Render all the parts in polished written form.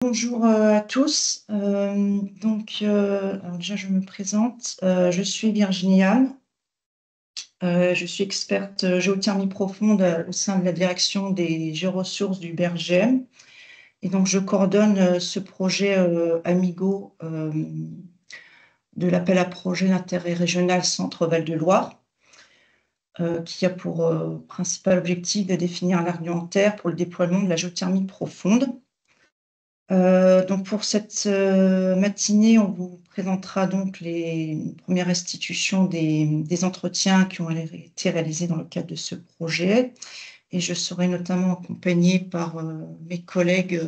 Bonjour à tous. Alors déjà, je me présente. Je suis Virginie Anne. Je suis experte géothermie profonde au sein de la direction des géoressources du BRGM. Et donc, je coordonne ce projet Amigo de l'appel à projet d'intérêt régional Centre-Val de Loire, qui a pour principal objectif de définir un argumentaire pour le déploiement de la géothermie profonde. Donc pour cette matinée, on vous présentera donc les premières restitutions des entretiens qui ont été réalisés dans le cadre de ce projet. Et je serai notamment accompagnée par mes collègues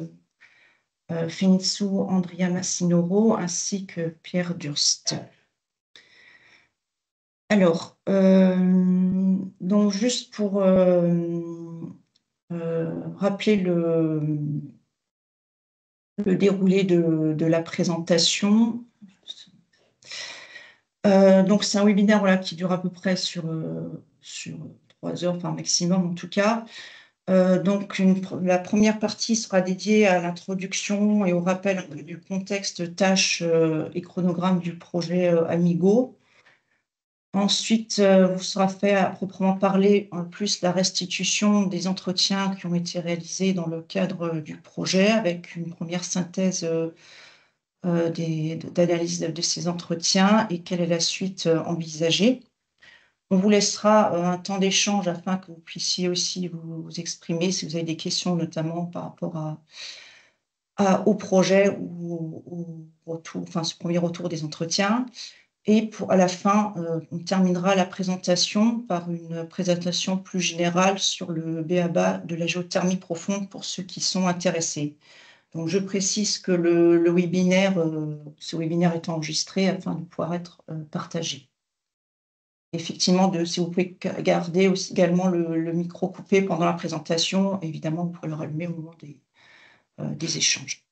Fenitsu Andrea Massinoro ainsi que Pierre Durst. Alors, donc juste pour rappeler le déroulé de la présentation. Donc, c'est un webinaire voilà, qui dure à peu près sur 3 heures, enfin maximum en tout cas. Donc, la première partie sera dédiée à l'introduction et au rappel du contexte, tâches et chronogramme du projet Amigo. Ensuite, vous sera fait à proprement parler en plus la restitution des entretiens qui ont été réalisés dans le cadre du projet avec une première synthèse d'analyse de ces entretiens et quelle est la suite envisagée. On vous laissera un temps d'échange afin que vous puissiez aussi vous exprimer si vous avez des questions, notamment par rapport au projet ou au retour, enfin ce premier retour des entretiens. Et à la fin, on terminera la présentation par une présentation plus générale sur le b.a.-ba de la géothermie profonde pour ceux qui sont intéressés. Donc, je précise que ce webinaire est enregistré afin de pouvoir être partagé. Effectivement, si vous pouvez garder aussi également le micro coupé pendant la présentation, évidemment, vous pourrez le rallumer au moment des échanges.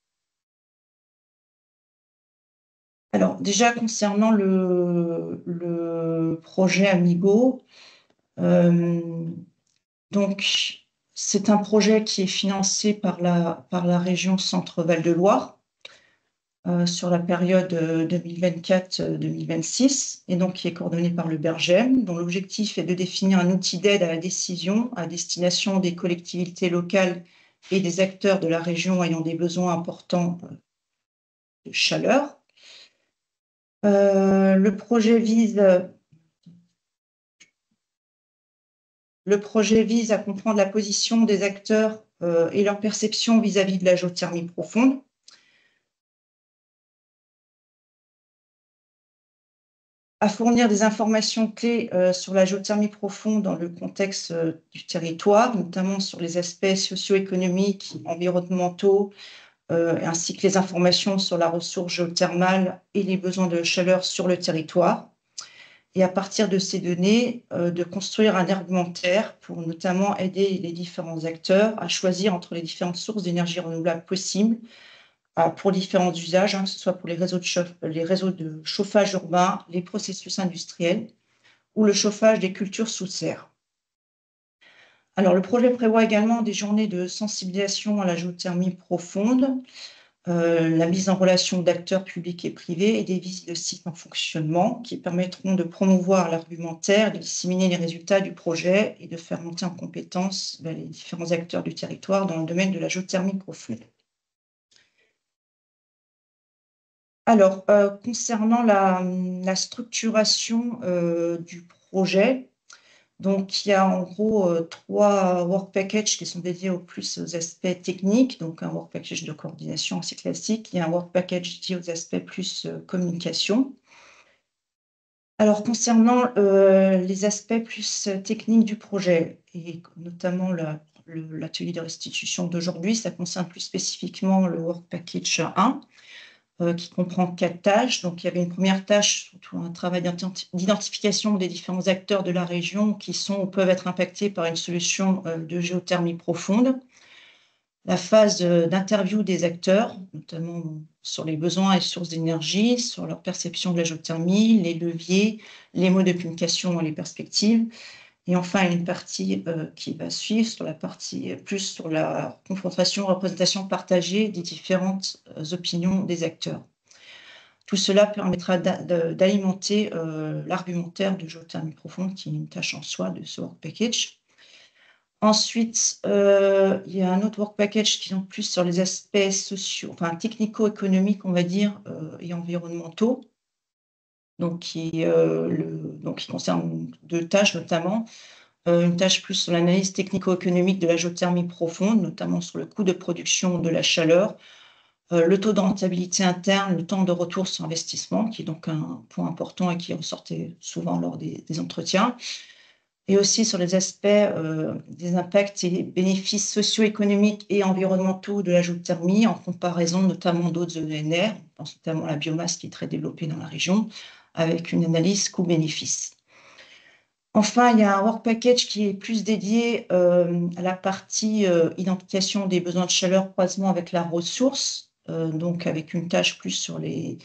Alors, déjà, concernant le projet Amigo, donc, c'est un projet qui est financé par la région Centre-Val de Loire sur la période 2024-2026 et donc qui est coordonné par le BRGM, dont l'objectif est de définir un outil d'aide à la décision à destination des collectivités locales et des acteurs de la région ayant des besoins importants de chaleur. Le projet vise à comprendre la position des acteurs et leur perception vis-à-vis de la géothermie profonde, à fournir des informations clés sur la géothermie profonde dans le contexte du territoire, notamment sur les aspects socio-économiques, environnementaux, ainsi que les informations sur la ressource géothermale et les besoins de chaleur sur le territoire. Et à partir de ces données, de construire un argumentaire pour notamment aider les différents acteurs à choisir entre les différentes sources d'énergie renouvelable possibles pour différents usages, que ce soit pour les réseaux de chauffage urbain, les processus industriels ou le chauffage des cultures sous serre. Alors, le projet prévoit également des journées de sensibilisation à la géothermie profonde, la mise en relation d'acteurs publics et privés et des visites de sites en fonctionnement qui permettront de promouvoir l'argumentaire, de disséminer les résultats du projet et de faire monter en compétence les différents acteurs du territoire dans le domaine de la géothermie profonde. Alors, concernant la structuration du projet, donc il y a en gros 3 work packages qui sont dédiés plus aux aspects techniques, donc un work package de coordination assez classique. Il y a un work package dédié aux aspects plus communication. Alors, concernant les aspects plus techniques du projet, et notamment l'atelier de restitution d'aujourd'hui, ça concerne plus spécifiquement le work package 1. Qui comprend 4 tâches. Donc, il y avait une première tâche, surtout un travail d'identification des différents acteurs de la région qui sont ou peuvent être impactés par une solution de géothermie profonde. La phase d'interview des acteurs, notamment sur les besoins et sources d'énergie, sur leur perception de la géothermie, les leviers, les modes de communication et les perspectives. Et enfin, une partie qui va suivre sur la partie plus sur la confrontation, représentation partagée des différentes opinions des acteurs. Tout cela permettra d'alimenter l'argumentaire de géothermie profonde, qui est une tâche en soi de ce work package. Ensuite, il y a un autre work package qui est plus sur les aspects sociaux, enfin technico-économiques, on va dire, et environnementaux. Donc qui concerne 2 tâches notamment. Une tâche plus sur l'analyse technico-économique de la géothermie profonde, notamment sur le coût de production de la chaleur, le taux de rentabilité interne, le temps de retour sur investissement, qui est donc un point important et qui ressortait souvent lors des entretiens. Et aussi sur les aspects des impacts et bénéfices socio-économiques et environnementaux de la géothermie, en comparaison notamment d'autres ENR, on pense notamment à la biomasse qui est très développée dans la région, avec une analyse coût-bénéfice. Enfin, il y a un work package qui est plus dédié à la partie identification des besoins de chaleur, croisement avec la ressource, donc avec une tâche plus sur les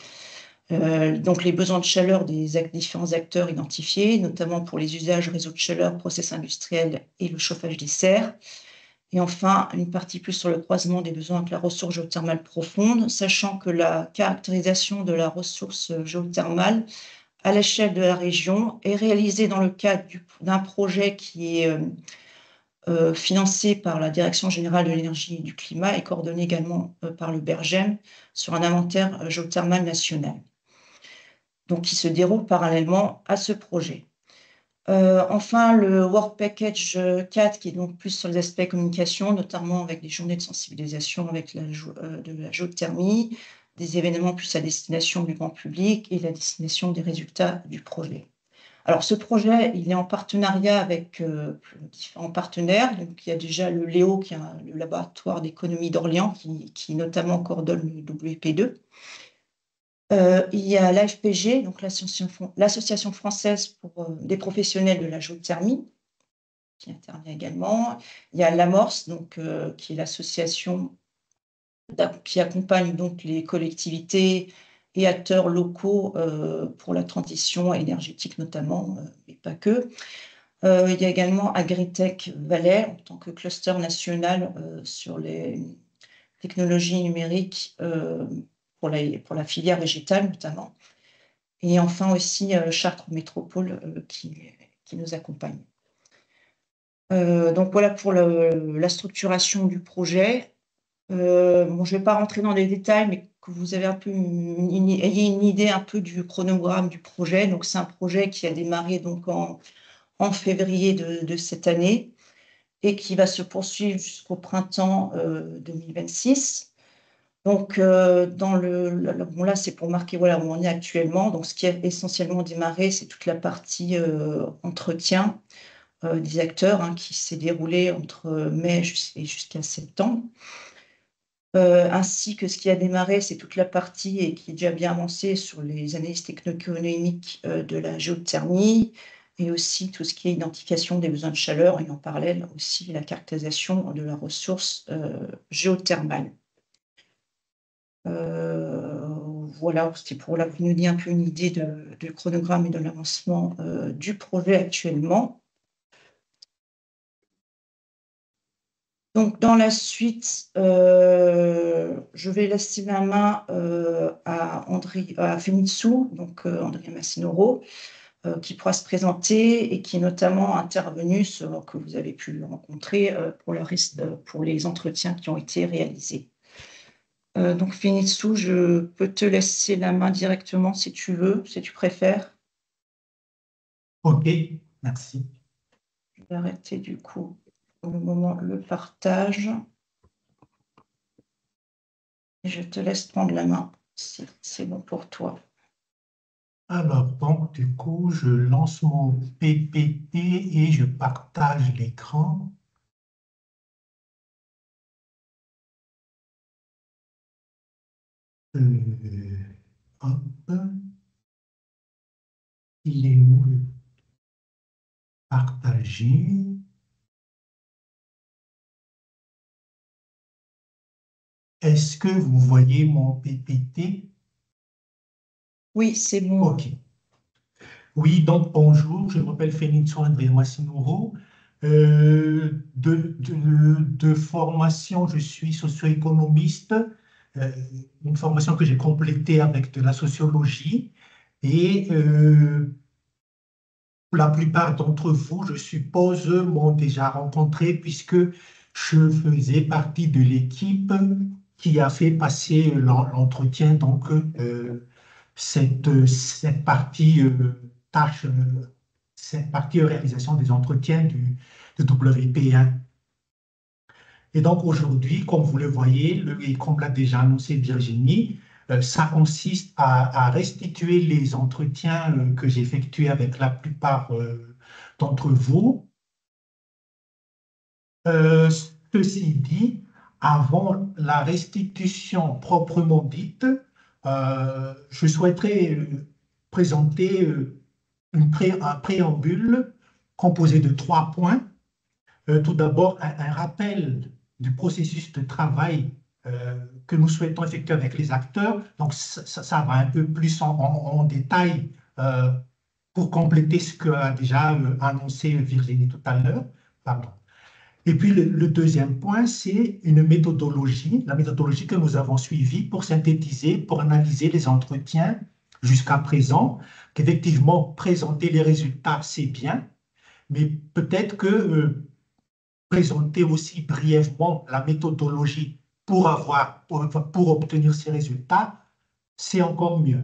besoins de chaleur des différents acteurs identifiés, notamment pour les usages réseau de chaleur, process industriel et le chauffage des serres. Et enfin, une partie plus sur le croisement des besoins avec la ressource géothermale profonde, sachant que la caractérisation de la ressource géothermale à l'échelle de la région est réalisée dans le cadre d'un projet qui est financé par la Direction générale de l'énergie et du climat et coordonné également par le BERGEM sur un inventaire géothermal national, donc qui se déroule parallèlement à ce projet. Enfin, le Work Package 4, qui est donc plus sur les aspects communication, notamment avec des journées de sensibilisation avec de la géothermie, des événements plus à destination du grand public et la destination des résultats du projet. Alors, ce projet, il est en partenariat avec différents partenaires. Donc, il y a déjà le LEO, qui est le laboratoire d'économie d'Orléans, qui notamment coordonne le WP2. Il y a l'AFPG, donc l'Association française des professionnels de la géothermie, qui intervient également. Il y a l'AMORCE, donc, qui est l'association qui accompagne donc les collectivités et acteurs locaux pour la transition énergétique notamment, mais pas que. Il y a également Agritech Valais en tant que cluster national sur les technologies numériques pour la filière végétale notamment. Et enfin aussi Chartres Métropole qui nous accompagne. Donc voilà pour la structuration du projet. Bon, je ne vais pas rentrer dans les détails, mais que vous avez ayez une idée un peu du chronogramme du projet. Donc c'est un projet qui a démarré donc en février de cette année et qui va se poursuivre jusqu'au printemps 2026. Donc, bon, là, c'est pour marquer voilà, où on est actuellement. Donc, ce qui a essentiellement démarré, c'est toute la partie entretien des acteurs qui s'est déroulée entre mai et jusqu'à septembre. Ainsi que ce qui a démarré, c'est toute la partie et qui est déjà bien avancée sur les analyses techno-économiques de la géothermie et aussi tout ce qui est identification des besoins de chaleur et en parallèle aussi la caractérisation de la ressource géothermale. Voilà, c'était pour vous donner un peu une idée du chronogramme et de l'avancement du projet actuellement. Donc, dans la suite, je vais laisser la main à Fenitsu, donc Andrea Massinoro, qui pourra se présenter et qui est notamment intervenu que vous avez pu le rencontrer pour les entretiens qui ont été réalisés. Donc, Fenitsu, je peux te laisser la main directement si tu veux, si tu préfères. OK, merci. Je vais arrêter du coup pour le moment le partage. Et je te laisse prendre la main si c'est bon pour toi. Alors, donc, du coup, je lance mon PPT et je partage l'écran. Hop. Il est où le partager? Est-ce que vous voyez mon PPT? Oui, c'est bon. OK. Oui, donc bonjour, je m'appelle Félix André Massinoro. De formation, je suis socio-économiste, une formation que j'ai complétée avec de la sociologie. Et la plupart d'entre vous, je suppose, m'ont déjà rencontré puisque je faisais partie de l'équipe qui a fait passer l'entretien, donc cette partie tâche, cette partie réalisation des entretiens de WP1. Et donc aujourd'hui, comme vous le voyez, et comme l'a déjà annoncé Virginie, ça consiste à restituer les entretiens que j'ai effectués avec la plupart d'entre vous. Euh, Ceci dit, avant la restitution proprement dite, je souhaiterais présenter un préambule composé de 3 points. Tout d'abord, un rappel du processus de travail que nous souhaitons effectuer avec les acteurs. Donc, ça va un peu plus en détail euh, pour compléter ce qu'a déjà annoncé Virginie tout à l'heure. Pardon. Et puis, le deuxième point, c'est une méthodologie, la méthodologie que nous avons suivie pour synthétiser, pour analyser les entretiens jusqu'à présent, qu'effectivement, présenter les résultats, c'est bien, mais peut-être que présenter aussi brièvement la méthodologie pour obtenir ces résultats, c'est encore mieux.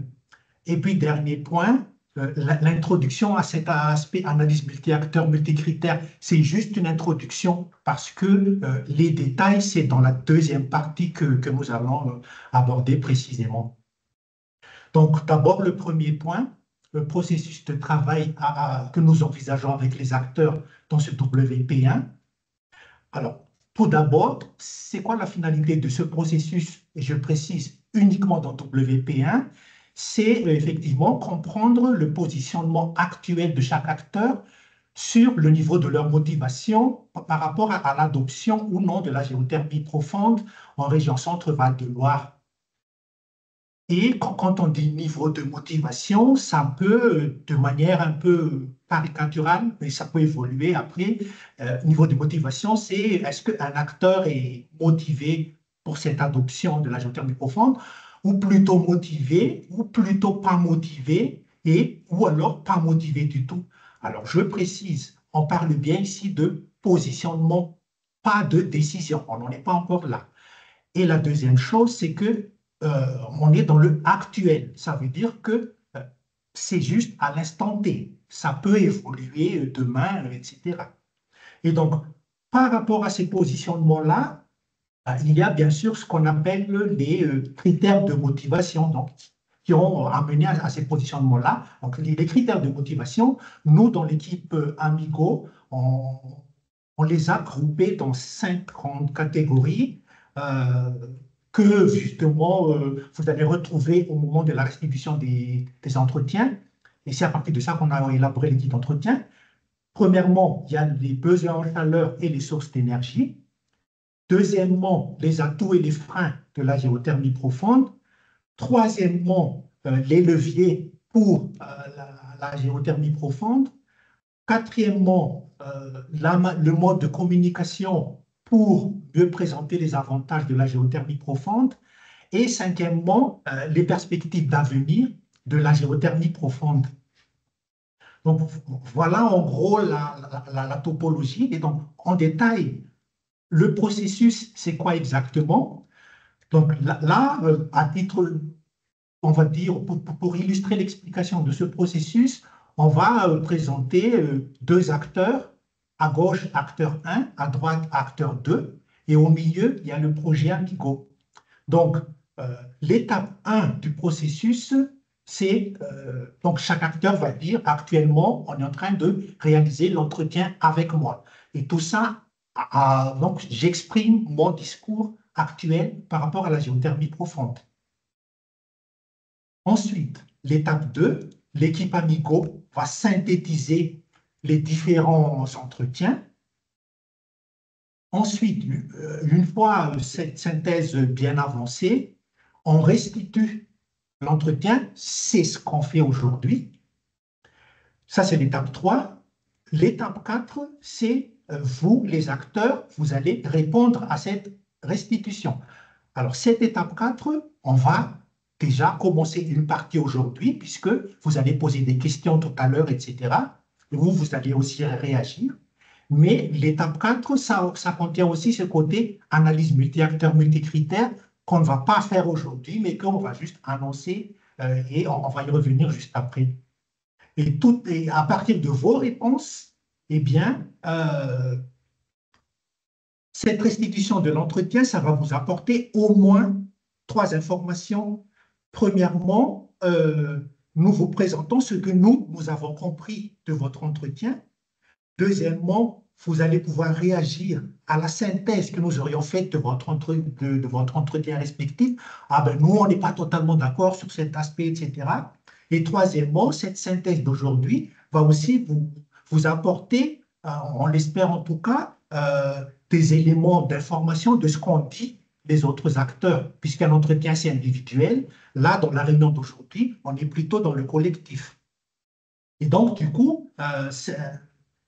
Et puis, dernier point, l'introduction à cet aspect analyse multi-acteurs, multicritères, c'est juste une introduction parce que les détails, c'est dans la deuxième partie que nous allons aborder précisément. Donc, d'abord, le premier point, le processus de travail que nous envisageons avec les acteurs dans ce WP1. Alors, tout d'abord, c'est quoi la finalité de ce processus? Et je précise uniquement dans WP1, c'est effectivement comprendre le positionnement actuel de chaque acteur sur le niveau de leur motivation par rapport à l'adoption ou non de la géothermie profonde en région Centre-Val de Loire. Et quand on dit niveau de motivation, ça peut, de manière un peu caricaturale, mais ça peut évoluer après. Niveau de motivation, c'est est-ce qu'un acteur est motivé pour cette adoption de la géothermie profonde, ou plutôt motivé, ou plutôt pas motivé, ou alors pas motivé du tout. Alors, je précise, on parle bien ici de positionnement, pas de décision. On n'en est pas encore là. Et la deuxième chose, c'est que on est dans le actuel. Ça veut dire que c'est juste à l'instant T. Ça peut évoluer demain, etc. Et donc, par rapport à ces positionnements-là, il y a bien sûr ce qu'on appelle les critères de motivation, donc, qui ont amené à ces positionnements-là. Donc, les critères de motivation, nous, dans l'équipe Amigo, on les a groupés dans 5 grandes catégories que justement vous allez retrouver au moment de la restitution des entretiens. Et c'est à partir de ça qu'on a élaboré l'équipe d'entretien. Premièrement, il y a les besoins en chaleur et les sources d'énergie. Deuxièmement, les atouts et les freins de la géothermie profonde. Troisièmement, les leviers pour la géothermie profonde. Quatrièmement, le mode de communication pour mieux présenter les avantages de la géothermie profonde. Et cinquièmement, les perspectives d'avenir de la géothermie profonde. Donc, voilà en gros la topologie. Et donc, en détail, le processus, c'est quoi exactement? Donc là, à titre, on va dire, pour illustrer l'explication de ce processus, on va présenter deux acteurs. À gauche, acteur 1, à droite, acteur 2, et au milieu, il y a le projet Amigo. Donc, l'étape 1 du processus, c'est donc chaque acteur va dire actuellement, on est en train de réaliser l'entretien avec moi. Et tout ça, donc j'exprime mon discours actuel par rapport à la géothermie profonde. Ensuite, l'étape 2, l'équipe Amigo va synthétiser les différents entretiens. Ensuite, une fois cette synthèse bien avancée, on restitue l'entretien, c'est ce qu'on fait aujourd'hui. Ça, c'est l'étape 3. L'étape 4, c'est vous, les acteurs, vous allez répondre à cette restitution. Alors, cette étape 4, on va déjà commencer une partie aujourd'hui, puisque vous allez poser des questions tout à l'heure, etc. Vous allez aussi réagir. Mais l'étape 4, ça contient aussi ce côté analyse multi-acteurs, multi-critères qu'on ne va pas faire aujourd'hui, mais qu'on va juste annoncer et on va y revenir juste après. Et à partir de vos réponses, eh bien, cette restitution de l'entretien, ça va vous apporter au moins 3 informations. Premièrement, nous vous présentons ce que nous avons compris de votre entretien. Deuxièmement, vous allez pouvoir réagir à la synthèse que nous aurions faite de votre entretien respectif. Ah ben, nous, on n'est pas totalement d'accord sur cet aspect, etc. Et troisièmement, cette synthèse d'aujourd'hui va aussi vous apporter, on l'espère en tout cas, des éléments d'information de ce qu'ont dit les autres acteurs, puisqu'un entretien, c'est individuel. Là, dans la réunion d'aujourd'hui, on est plutôt dans le collectif. Et donc, du coup,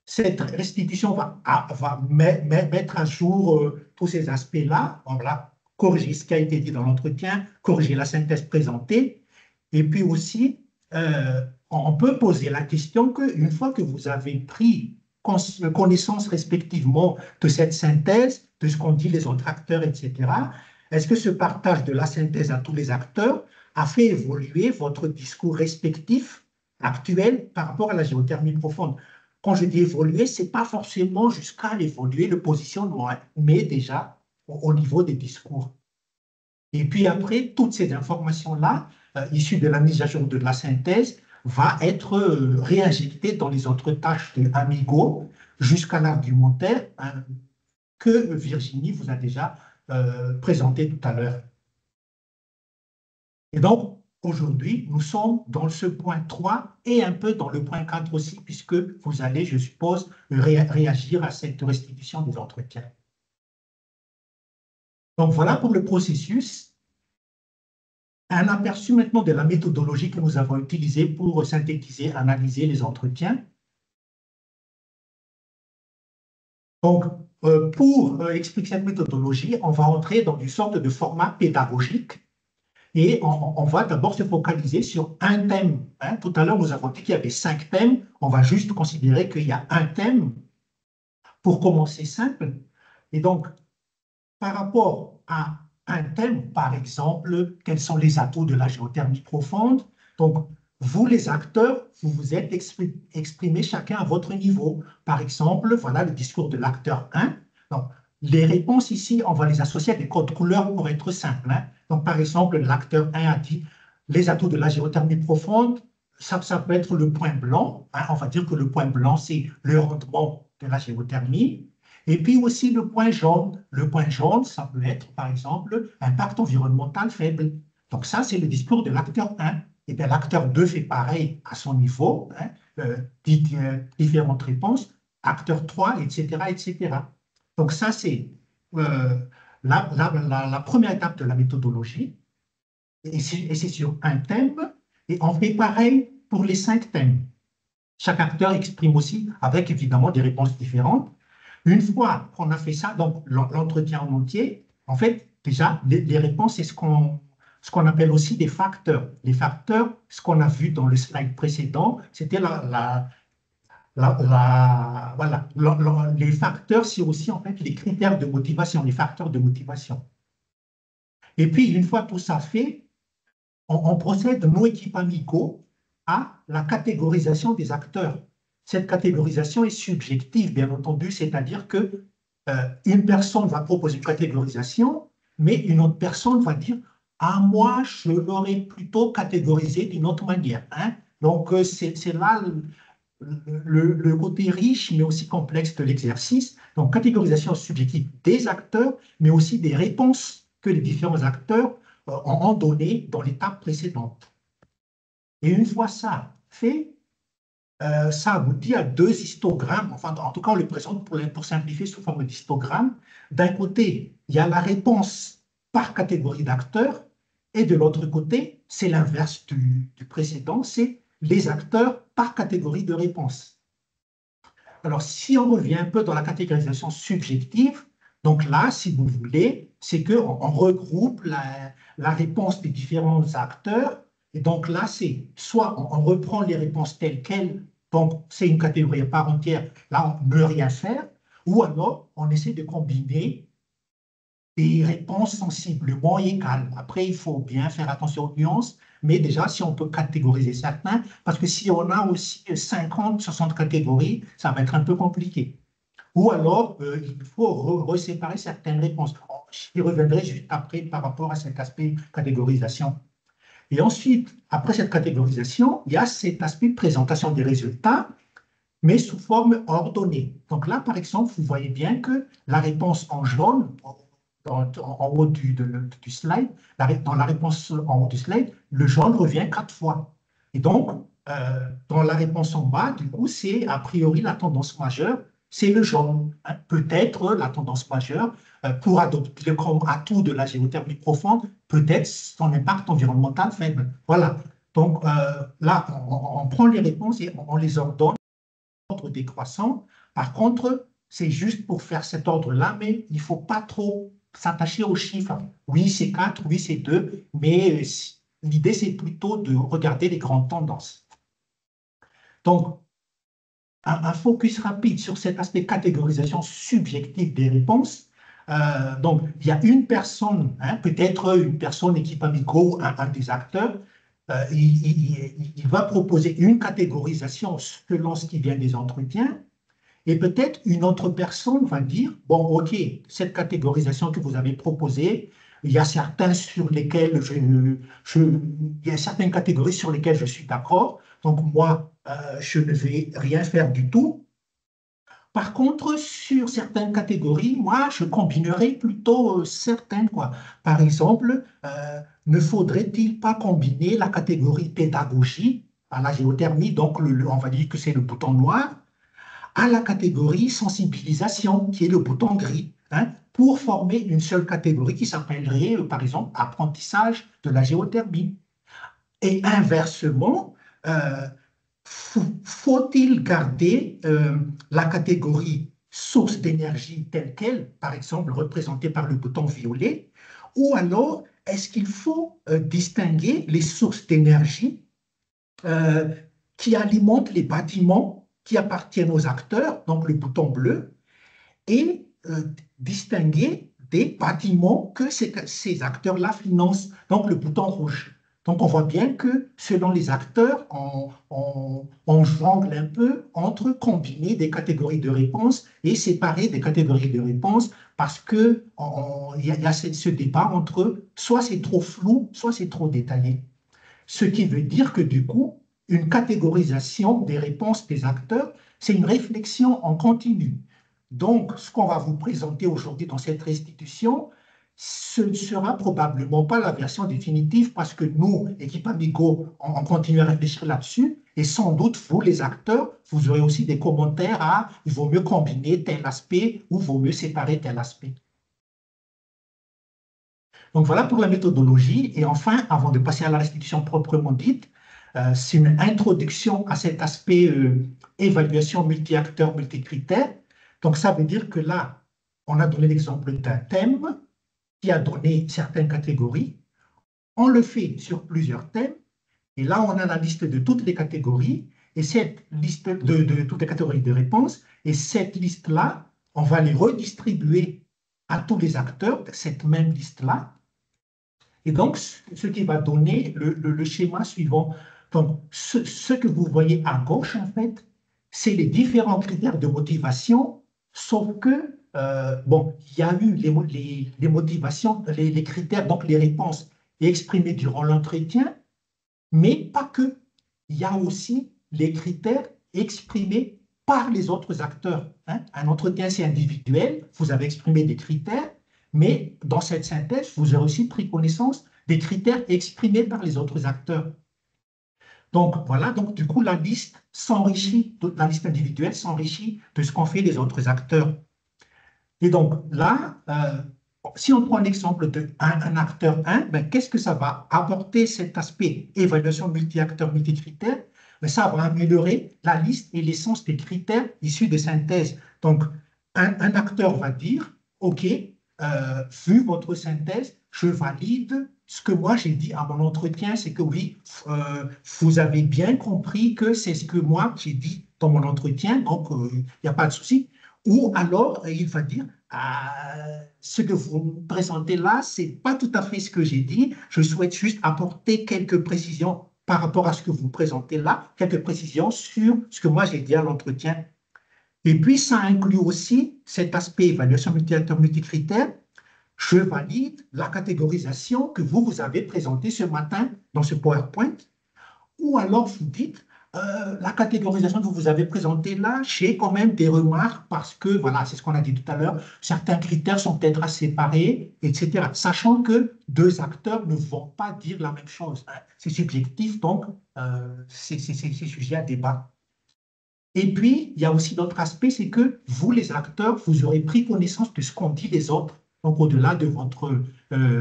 cette restitution va mettre à jour tous ces aspects-là. On va corriger ce qui a été dit dans l'entretien, corriger la synthèse présentée. Et puis aussi, on peut poser la question qu'une fois que vous avez pris connaissance respectivement de cette synthèse, de ce qu'ont dit les autres acteurs, etc., est-ce que ce partage de la synthèse à tous les acteurs a fait évoluer votre discours respectif actuel par rapport à la géothermie profonde? Quand je dis évoluer, ce n'est pas forcément jusqu'à évoluer le positionnement, mais déjà au niveau des discours. Et puis après, toutes ces informations-là, issues de la mise à jour de la synthèse, va être réinjectée dans les autres tâches de Amigo jusqu'à l'argumentaire que Virginie vous a déjà présenté tout à l'heure. Et donc, aujourd'hui, nous sommes dans ce point 3 et un peu dans le point 4 aussi, puisque vous allez, je suppose, réagir à cette restitution des entretiens. Donc, voilà pour le processus. Un aperçu maintenant de la méthodologie que nous avons utilisée pour synthétiser, analyser les entretiens. Donc, pour expliquer cette méthodologie, on va entrer dans une sorte de format pédagogique. Et on va d'abord se focaliser sur un thème. Tout à l'heure, nous avons dit qu'il y avait 5 thèmes. On va juste considérer qu'il y a un thème pour commencer simple. Et donc, par rapport à un thème, par exemple, quels sont les atouts de la géothermie profonde? Donc, vous, les acteurs, vous vous êtes exprimés chacun à votre niveau. Par exemple, voilà le discours de l'acteur 1. Donc, les réponses ici, on va les associer à des codes couleurs pour être simple. Donc, par exemple, l'acteur 1 a dit les atouts de la géothermie profonde, ça peut être le point blanc. On va dire que le point blanc, c'est le rendement de la géothermie. Et puis aussi le point jaune. Le point jaune, ça peut être, par exemple, impact environnemental faible. Donc ça, c'est le discours de l'acteur 1. Et bien l'acteur 2 fait pareil à son niveau, différentes réponses, acteur 3, etc., etc. Donc ça, c'est la première étape de la méthodologie. Et c'est sur un thème, et on fait pareil pour les 5 thèmes. Chaque acteur exprime aussi, avec évidemment des réponses différentes. Une fois qu'on a fait ça, donc l'entretien en entier, en fait, déjà, les réponses, c'est ce qu'on appelle aussi des facteurs. Les facteurs, ce qu'on a vu dans le slide précédent, c'était voilà, les facteurs, c'est aussi en fait les critères de motivation, les facteurs de motivation. Et puis, une fois tout ça fait, on procède, nos équipes amicaux, à la catégorisation des acteurs. Cette catégorisation est subjective, bien entendu, c'est-à-dire que une personne va proposer une catégorisation, mais une autre personne va dire « Ah, moi, je l'aurais plutôt catégorisé d'une autre manière. » Donc, c'est là le côté riche, mais aussi complexe de l'exercice. Donc, catégorisation subjective des acteurs, mais aussi des réponses que les différents acteurs ont données dans l'étape précédente. Et une fois ça fait, ça aboutit à 2 histogrammes, enfin, en tout cas, on les présente pour simplifier sous forme d'histogramme. D'un côté, il y a la réponse par catégorie d'acteurs, et de l'autre côté, c'est l'inverse du précédent, c'est les acteurs par catégorie de réponse. Alors, si on revient un peu dans la catégorisation subjective, donc là, si vous voulez, c'est qu'on regroupe la réponse des différents acteurs. Et donc là, c'est soit on reprend les réponses telles quelles, donc c'est une catégorie à part entière, là, on ne peut rien faire, ou alors on essaie de combiner des réponses sensiblement égales. Après, il faut bien faire attention aux nuances, mais déjà, si on peut catégoriser certains, parce que si on a aussi 50, 60 catégories, ça va être un peu compliqué. Ou alors, il faut reséparer certaines réponses. J'y reviendrai juste après par rapport à cet aspect catégorisation. Et ensuite, après cette catégorisation, il y a cet aspect de présentation des résultats, mais sous forme ordonnée. Donc là, par exemple, vous voyez bien que la réponse en jaune, en haut du slide, dans la réponse en haut du slide, le jaune revient 4 fois. Et donc, dans la réponse en bas, du coup, c'est a priori la tendance majeure, c'est le jaune. Hein. Peut-être la tendance majeure, pour adopter comme atout de la géothermie profonde, peut-être son impact environnemental faible. Voilà. Donc là, on prend les réponses et on les ordonne en ordre décroissant. Par contre, c'est juste pour faire cet ordre-là, mais il ne faut pas trop s'attacher aux chiffres. Oui, c'est 4, oui, c'est 2, mais l'idée, c'est plutôt de regarder les grandes tendances. Donc, un focus rapide sur cet aspect catégorisation subjective des réponses. Donc, il y a une personne, hein, peut-être une personne équipe Amigo, un des acteurs, il va proposer une catégorisation selon ce qui vient des entretiens, et peut-être une autre personne va dire, bon, OK, cette catégorisation que vous avez proposée, il y a certains sur lesquels il y a certaines catégories sur lesquelles je suis d'accord, donc moi, je ne vais rien faire du tout. Par contre, sur certaines catégories, moi, je combinerai plutôt certaines, quoi. Par exemple, ne faudrait-il pas combiner la catégorie pédagogie à la géothermie, donc on va dire que c'est le bouton noir, à la catégorie sensibilisation, qui est le bouton gris, hein, pour former une seule catégorie qui s'appellerait, par exemple, apprentissage de la géothermie. Et inversement, faut-il garder la catégorie source d'énergie telle qu'elle, par exemple représentée par le bouton violet, ou alors est-ce qu'il faut distinguer les sources d'énergie qui alimentent les bâtiments qui appartiennent aux acteurs, donc le bouton bleu, et distinguer des bâtiments que ces acteurs-là financent, donc le bouton rouge. Donc on voit bien que selon les acteurs, on jongle un peu entre combiner des catégories de réponses et séparer des catégories de réponses parce qu'il y a ce débat entre soit c'est trop flou, soit c'est trop détaillé. Ce qui veut dire que du coup, une catégorisation des réponses des acteurs, c'est une réflexion en continu. Donc, ce qu'on va vous présenter aujourd'hui dans cette restitution, ce ne sera probablement pas la version définitive parce que nous, équipe Amigo, on continue à réfléchir là-dessus et sans doute, vous, les acteurs, vous aurez aussi des commentaires à « il vaut mieux combiner tel aspect » ou « il vaut mieux séparer tel aspect ». Donc voilà pour la méthodologie. Et enfin, avant de passer à la restitution proprement dite, c'est une introduction à cet aspect évaluation multi-acteurs, multi-critères. Donc ça veut dire que là, on a donné l'exemple d'un thème qui a donné certaines catégories. On le fait sur plusieurs thèmes. Et là, on a la liste de toutes les catégories et cette liste de toutes les catégories de réponses. Et cette liste-là, on va les redistribuer à tous les acteurs de cette même liste-là. Et donc, ce qui va donner le schéma suivant. Donc, ce que vous voyez à gauche, en fait, c'est les différents critères de motivation, sauf que, bon, il y a eu les motivations, les critères, donc les réponses exprimées durant l'entretien, mais pas que. Il y a aussi les critères exprimés par les autres acteurs. Hein. Un entretien, c'est individuel, vous avez exprimé des critères, mais dans cette synthèse, vous avez aussi pris connaissance des critères exprimés par les autres acteurs. Donc voilà, donc du coup, la liste s'enrichit, la liste individuelle s'enrichit de ce qu'ont fait les autres acteurs. Et donc là, si on prend l'exemple d'un acteur 1, ben, qu'est-ce que ça va apporter cet aspect évaluation multi-acteurs, multi-critères? mais ça va améliorer la liste et l'essence des critères issus de synthèse. Donc, un acteur va dire, OK, vu votre synthèse, je valide ce que moi j'ai dit à mon entretien, c'est que oui, vous avez bien compris que c'est ce que moi j'ai dit dans mon entretien, donc il n'y a pas de souci. Ou alors, il va dire, ce que vous me présentez là, c'est pas tout à fait ce que j'ai dit. Je souhaite juste apporter quelques précisions par rapport à ce que vous présentez là, quelques précisions sur ce que moi j'ai dit à l'entretien. Et puis, ça inclut aussi cet aspect évaluation multi-acteur, multicritère. Je valide la catégorisation que vous avez présentée ce matin dans ce PowerPoint. Ou alors, vous dites, la catégorisation que vous avez présentée là, j'ai quand même des remarques parce que, voilà, c'est ce qu'on a dit tout à l'heure, certains critères sont peut-être à séparer, etc. Sachant que deux acteurs ne vont pas dire la même chose. C'est subjectif, donc c'est sujet à débat. Et puis, il y a aussi d'autres aspects, c'est que vous, les acteurs, vous aurez pris connaissance de ce qu'ont dit les autres, donc au-delà de votre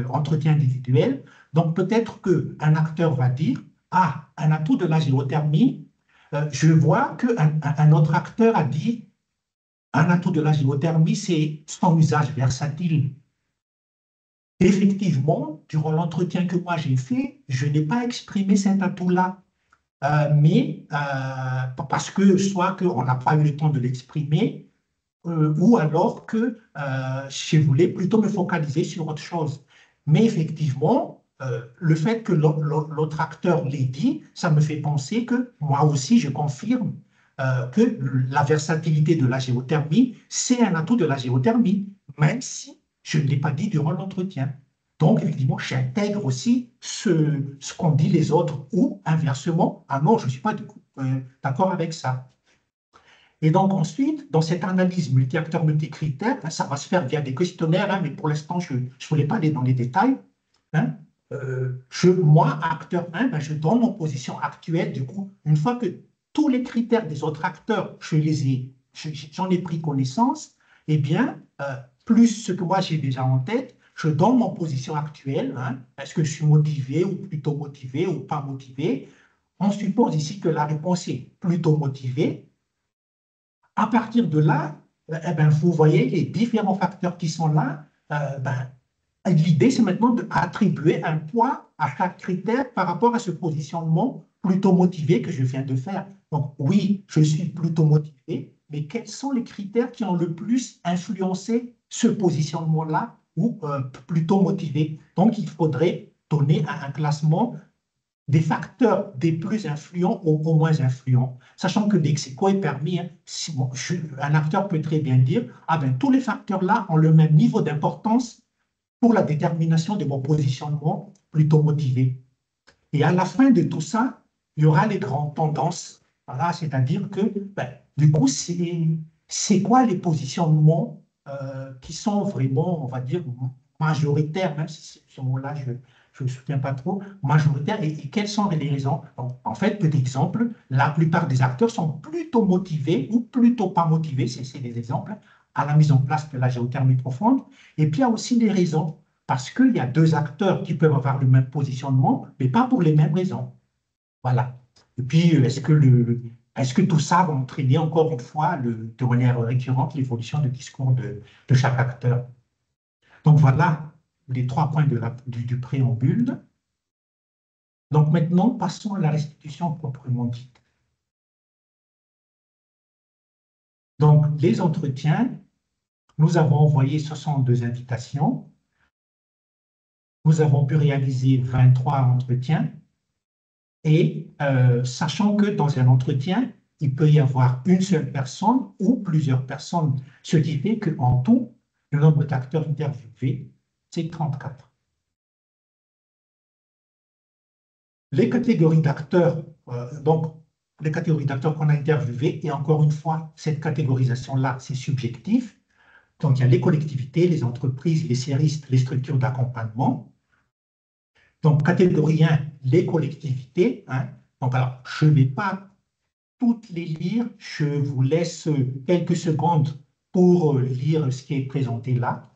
entretien individuel. Donc, peut-être qu'un acteur va dire, ah, un atout de la géothermie, je vois qu'un autre acteur a dit, un atout de la géothermie, c'est son usage versatile. Effectivement, durant l'entretien que moi j'ai fait, je n'ai pas exprimé cet atout-là. Mais parce que soit qu'on n'a pas eu le temps de l'exprimer, ou alors que je voulais plutôt me focaliser sur autre chose. Mais effectivement, le fait que l'autre acteur l'ait dit, ça me fait penser que moi aussi, je confirme que la versatilité de la géothermie, c'est un atout de la géothermie, même si je ne l'ai pas dit durant l'entretien. Donc, effectivement, j'intègre aussi ce qu'ont dit les autres, ou inversement, ah non, je ne suis pas d'accord avec ça. Et donc ensuite, dans cette analyse multi-acteur, multi-critère, ça va se faire via des questionnaires, mais pour l'instant, je ne voulais pas aller dans les détails. Hein. Moi, acteur 1, je donne mon position actuelle. Du coup, une fois que tous les critères des autres acteurs, j'en ai pris connaissance, eh bien, plus ce que moi j'ai déjà en tête, je donne mon position actuelle. Hein. Est-ce que je suis motivé ou plutôt motivé ou pas motivé? On suppose ici que la réponse est plutôt motivée. À partir de là, vous voyez les différents facteurs qui sont là. L'idée, c'est maintenant d'attribuer un poids à chaque critère par rapport à ce positionnement plutôt motivé que je viens de faire. Donc, oui, je suis plutôt motivé, mais quels sont les critères qui ont le plus influencé ce positionnement-là ou plutôt motivé? Donc, il faudrait donner un classement des facteurs des plus influents aux moins influents, sachant que l'execo est permis. Hein, un acteur peut très bien dire, ah ben, tous les facteurs-là ont le même niveau d'importance pour la détermination de mon positionnement plutôt motivé. Et à la fin de tout ça, il y aura les grandes tendances. Voilà, c'est-à-dire que, du coup, c'est quoi les positionnements qui sont vraiment, on va dire, majoritaires, même si ce mot-là, je ne me souviens pas trop, majoritaire, et quelles sont les raisons? Donc, en fait, petit exemple, la plupart des acteurs sont plutôt motivés ou plutôt pas motivés, c'est des exemples, à la mise en place de la géothermie profonde. Et puis, il y a aussi des raisons, parce qu'il y a deux acteurs qui peuvent avoir le même positionnement, mais pas pour les mêmes raisons. Voilà. Et puis, est-ce que tout ça va entraîner encore une fois, de manière récurrente, l'évolution du discours de chaque acteur? Donc, voilà les 3 points du préambule. Donc maintenant, passons à la restitution proprement dite. Donc, les entretiens, nous avons envoyé 62 invitations. Nous avons pu réaliser 23 entretiens. Et sachant que dans un entretien, il peut y avoir une seule personne ou plusieurs personnes, ce qui fait qu'en tout, le nombre d'acteurs interviewés, c'est 34. Les catégories d'acteurs, les catégories d'acteurs qu'on a interviewés, et encore une fois, cette catégorisation-là, c'est subjectif. Donc, il y a les collectivités, les entreprises, les séristes, les structures d'accompagnement. Donc, catégorie 1, les collectivités. Hein. Donc, alors, je ne vais pas toutes les lire, je vous laisse quelques secondes pour lire ce qui est présenté là.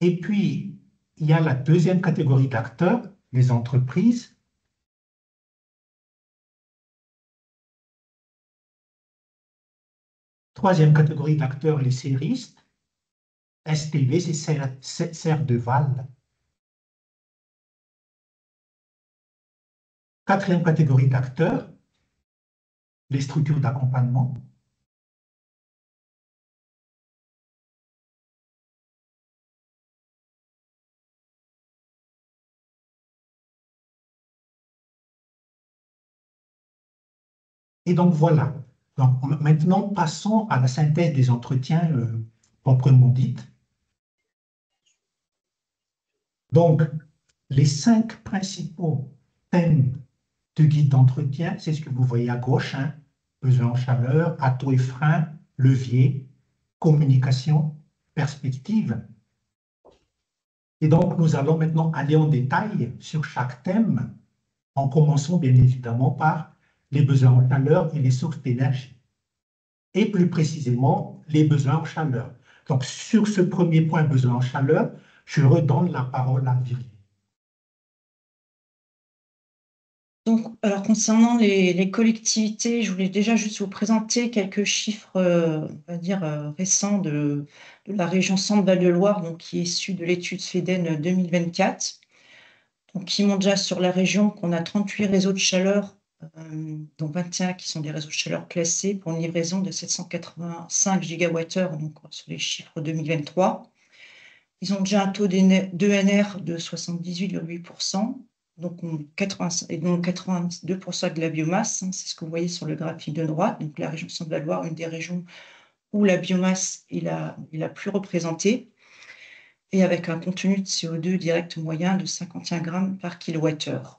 Et puis, il y a la deuxième catégorie d'acteurs, les entreprises. Troisième catégorie d'acteurs, les séristes. STV, c'est Serre de Val. Quatrième catégorie d'acteurs, les structures d'accompagnement. Et donc voilà. Donc, maintenant, passons à la synthèse des entretiens proprement dites. Donc, les 5 principaux thèmes de guide d'entretien, c'est ce que vous voyez à gauche, hein, besoin en chaleur, atout et frein, levier, communication, perspective. Et donc, nous allons maintenant aller en détail sur chaque thème, en commençant bien évidemment par les besoins en chaleur et les sources d'énergie. Et plus précisément, les besoins en chaleur. Donc, sur ce premier point, besoin en chaleur, je redonne la parole à Virginie. Donc, alors concernant les collectivités, je voulais déjà juste vous présenter quelques chiffres, on va dire, récents de la région Centre-Val de Loire, donc qui est issue de l'étude FEDEN 2024. Donc, qui montre déjà sur la région qu'on a 38 réseaux de chaleur, dont 21 qui sont des réseaux de chaleur classés pour une livraison de 785 gigawattheures, donc sur les chiffres 2023. Ils ont déjà un taux d'ENR de 78,8%, donc 82% de la biomasse, hein, c'est ce que vous voyez sur le graphique de droite. Donc la région semble avoir une des régions où la biomasse est la plus représentée, et avec un contenu de CO2 direct moyen de 51 grammes par kilowattheure.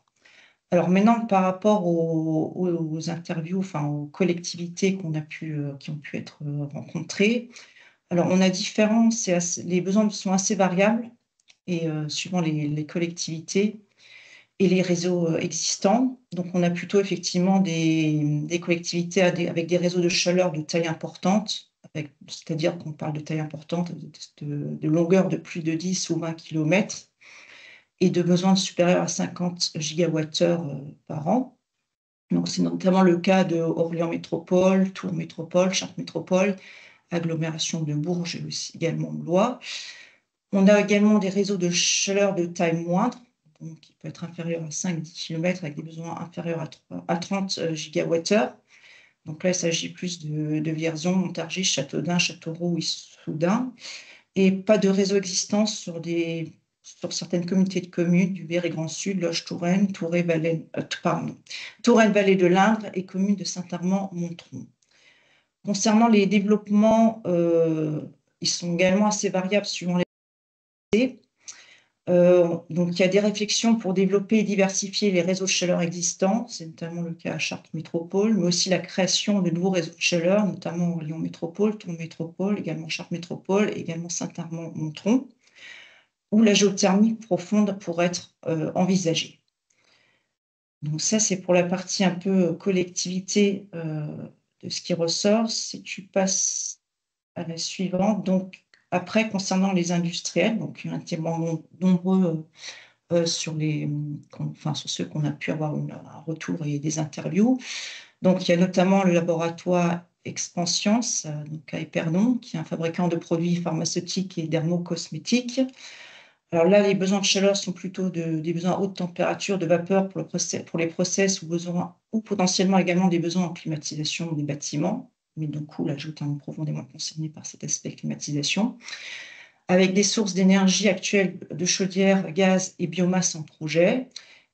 Alors maintenant, par rapport aux interviews, enfin aux collectivités qui ont pu être rencontrées, alors on a les besoins sont assez variables et suivant les collectivités et les réseaux existants. Donc on a plutôt effectivement des collectivités avec des réseaux de chaleur de taille importante, c'est-à-dire qu'on parle de taille importante, de longueur de plus de 10 ou 20 km et de besoins supérieurs à 50 gigawattheures par an. Donc, c'est notamment le cas de Orléans Métropole, Tours Métropole, Chartres Métropole, agglomération de Bourges et aussi également Blois. On a également des réseaux de chaleur de taille moindre, donc qui peut être inférieur à 5-10 km avec des besoins inférieurs à 30 gigawattheures. Donc là, il s'agit plus de Vierzon, Montargis, Châteaudun, Châteauroux et Soudain. Et pas de réseau existant sur certaines communautés de communes du Berry Grand Sud, Loge-Touraine, Touraine-Vallée de l'Indre et commune de Saint-Armand-Montron. Concernant les développements, ils sont également assez variables suivant les donc, il y a des réflexions pour développer et diversifier les réseaux de chaleur existants, c'est notamment le cas à Chartres Métropole, mais aussi la création de nouveaux réseaux de chaleur, notamment Lyon Métropole, Tours Métropole, également Chartres Métropole, également Saint-Armand-Montron, où la géothermie profonde pourrait être envisagée. Donc ça, c'est pour la partie un peu collectivité de ce qui ressort. Si tu passes à la suivante, donc après, concernant les industriels, donc il y a un témoin nombreux sur ceux qu'on a pu avoir un retour et des interviews. Donc, il y a notamment le laboratoire Expanscience, donc à Épernon, qui est un fabricant de produits pharmaceutiques et dermocosmétiques. Alors là, les besoins de chaleur sont plutôt des besoins à haute température de vapeur pour les process ou potentiellement également des besoins en climatisation des bâtiments. Mais du coup, là, je suis profondément concerné par cet aspect climatisation, avec des sources d'énergie actuelles de chaudière, gaz et biomasse en projet.